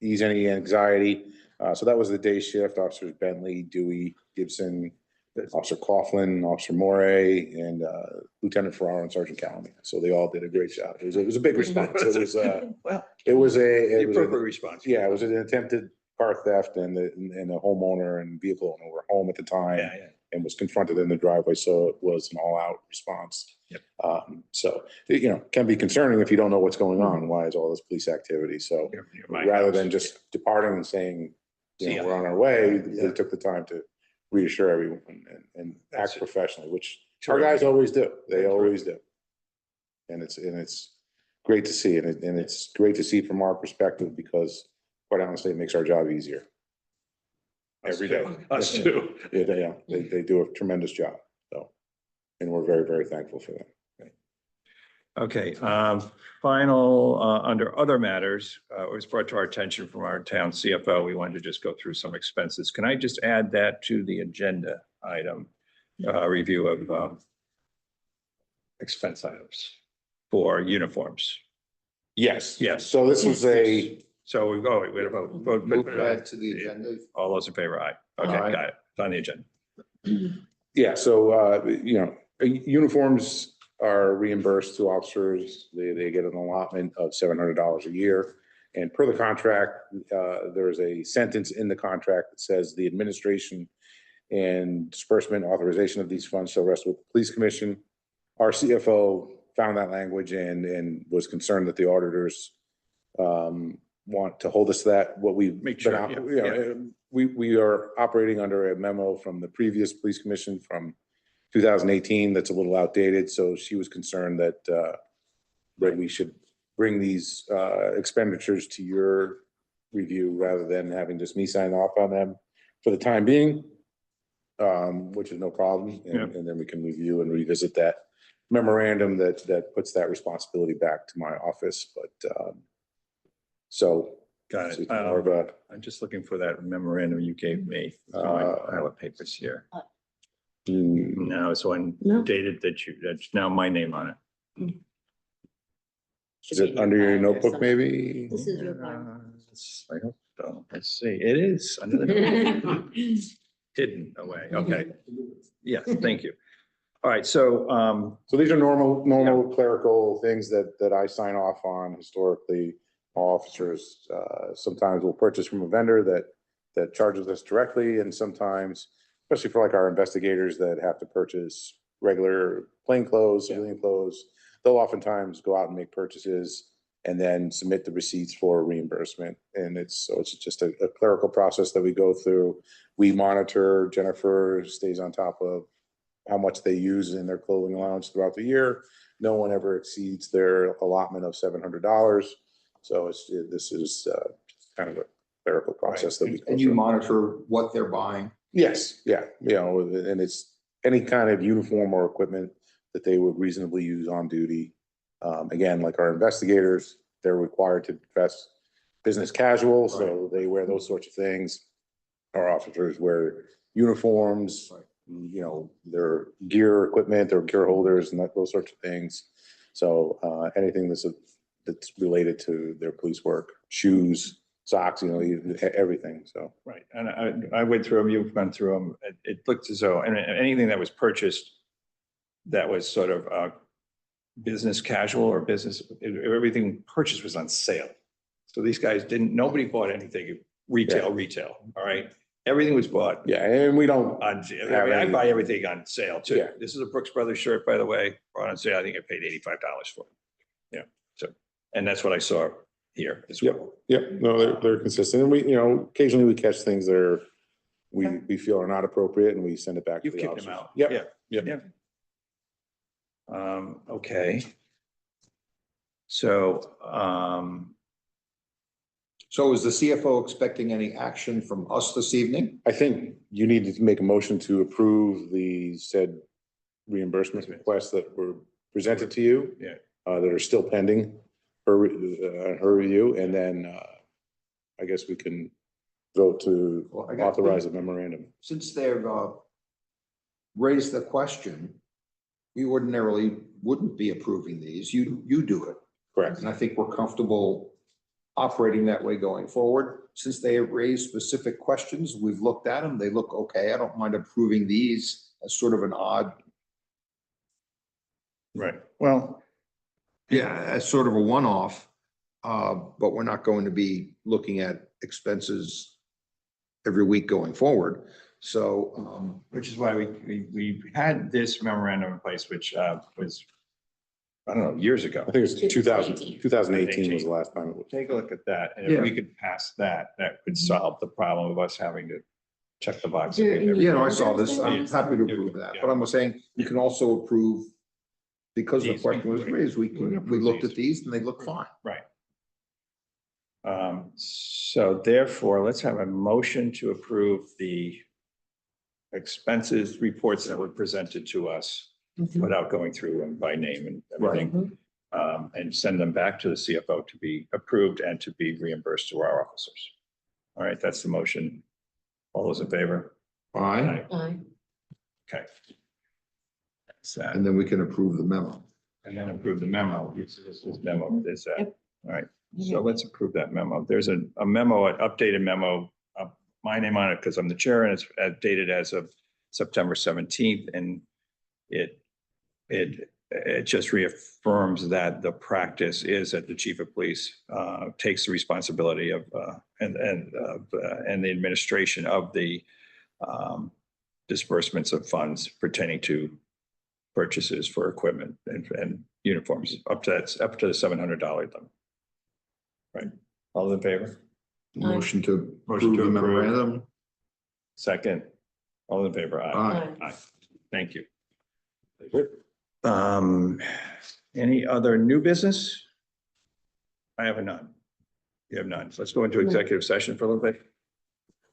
ease any anxiety. So that was the day shift. Officers Bentley, Dewey, Gibson, Officer Coughlin, Officer Moray, and Lieutenant Ferraro and Sergeant Calamine. So they all did a great job. It was a big response. It was The appropriate response. yeah, it was an attempted car theft, and the homeowner and vehicle owner were home at the time and was confronted in the driveway. So it was an all-out response. Yep. So can be concerning if you don't know what's going on. Why is all this police activity? So rather than just departing and saying, we're on our way, they took the time to reassure everyone and act professionally, which our guys always do. They always do. And it's great to see, and it's great to see from our perspective, because quite honestly, it makes our job easier. every day. Us too. Yeah, they do a tremendous job, so. And we're very, very thankful for them. Okay, final, under other matters, it was brought to our attention from our town CFO. We wanted to just go through some expenses. Can I just add that to the agenda item? Review of expense items for uniforms. Yes. Yes. So this was So we go, we have a vote. Move that to the agenda. All those in favor, aye. Okay, Aye. got it. It's on the agenda. yeah, so, uniforms are reimbursed to officers. They get an allotment of $700 a year. And per the contract, there is a sentence in the contract that says the administration and disbursement authorization of these funds shall rest with the police commission. Our CFO found that language and was concerned that the auditors want to hold us to that. What we Make sure, yeah. we are operating under a memo from the previous police commission from 2018 that's a little outdated. So she was concerned that that we should bring these expenditures to your review rather than having just me sign off on them for the time being, which is no problem. And then we can review and revisit that memorandum that puts that responsibility back to my office. But so. Got it. More of a, I'm just looking for that memorandum you gave me. I have papers here. No, it's one No. dated that's now my name on it. is it under your notebook maybe? This is your part. I hope so. Let's see. It is under the notebook. Hidden away. Okay. Yes, thank you. All right, so So these are normal clerical things that I sign off on historically. Officers sometimes will purchase from a vendor that charges us directly, and sometimes, especially for like our investigators that have to purchase regular plain clothes, civilian clothes, they'll oftentimes go out and make purchases and then submit the receipts for reimbursement. And it's just a clerical process that we go through. We monitor. Jennifer stays on top of how much they use in their clothing allowance throughout the year. No one ever exceeds their allotment of $700. So this is kind of a clerical process that we go And you through. monitor what they're buying. Yes, yeah, and it's any kind of uniform or equipment that they would reasonably use on duty. Again, like our investigators, they're required to dress business casual, so they wear those sorts of things. Our officers wear uniforms, their gear equipment, their gear holders and those sorts of things. So anything that's related to their police work, shoes, socks, everything, so. right, and I went through them, you've gone through them. It looked as though, and anything that was purchased that was sort of business casual or business, everything purchased was on sale. So these guys nobody bought anything retail, all right? Everything was bought. Yeah, and we don't. I buy everything on sale too. Yeah. This is a Brooks Brothers shirt, by the way, brought on sale. I think I paid $85 for it. Yeah, so, and that's what I saw here as well. Yep, no, they're consistent, and we, occasionally we catch things that are, we feel are not appropriate, and we send it back to You've the kicked them officers. out. Yep. Okay. So, So is the CFO expecting any action from us this evening? I think you need to make a motion to approve the said reimbursement requests that were presented to you. Yeah. That are still pending her review, and then, I guess we can vote to Well, I got- authorize a memorandum. Since they've raised the question, we ordinarily wouldn't be approving these. You do it. Correct. And I think we're comfortable operating that way going forward. Since they have raised specific questions, we've looked at them, they look okay. I don't mind approving these as sort of an odd, right, well, yeah, as sort of a one-off. But we're not going to be looking at expenses every week going forward. So, which is why we had this memorandum in place, which was, I don't know, years ago. I think it's 2018 was the last time it was. Take a look at that, and if we could pass that, that could solve the problem of us having to check the box. yeah, no, I saw this. I'm happy to approve that. But I'm saying you can also approve, because the question was raised, we looked at these and they look fine. Right. So therefore, let's have a motion to approve the expenses reports that were presented to us without going through them by name and everything. And send them back to the CFO to be approved and to be reimbursed to our officers. All right, that's the motion. All those in favor? Aye. Aye. Okay. That's that. And then we can approve the memo. And then approve the memo. This memo is that. Yep. All right, so let's approve that memo. There's a memo, an updated memo, my name on it because I'm the chair, and it's dated as of September 17th. And it just reaffirms that the practice is that the chief of police takes the responsibility of and the administration of the disbursements of funds pertaining to purchases for equipment and uniforms up to the $700 limit. Right, all those in favor? Motion to Motion approve to the approve. memorandum. Second, all in favor? Aye. Aye. Thank you. Any other new business? I have none. You have none. So let's go into executive session for a little bit.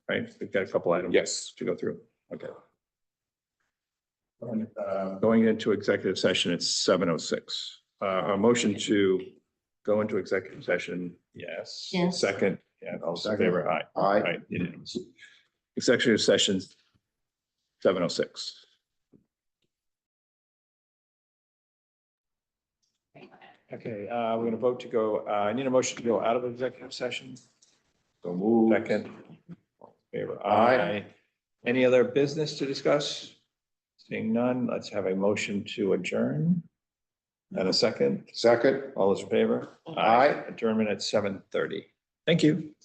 Right, we've got a couple items. Yes. To go through. Okay. Going into executive session at 7:06. A motion to go into executive session, yes. Yes. Second, yeah, all those in Second. favor, aye. Aye. Aye, unanimous. Executive session 7:06. Okay, we're gonna vote to go, I need a motion to go out of executive session. So move. Second. All in favor, Aye. Any other business to discuss? Seeing none, let's have a motion to adjourn. And a second, Second. all those in favor? Aye. Adjournment at 7:30. Thank you.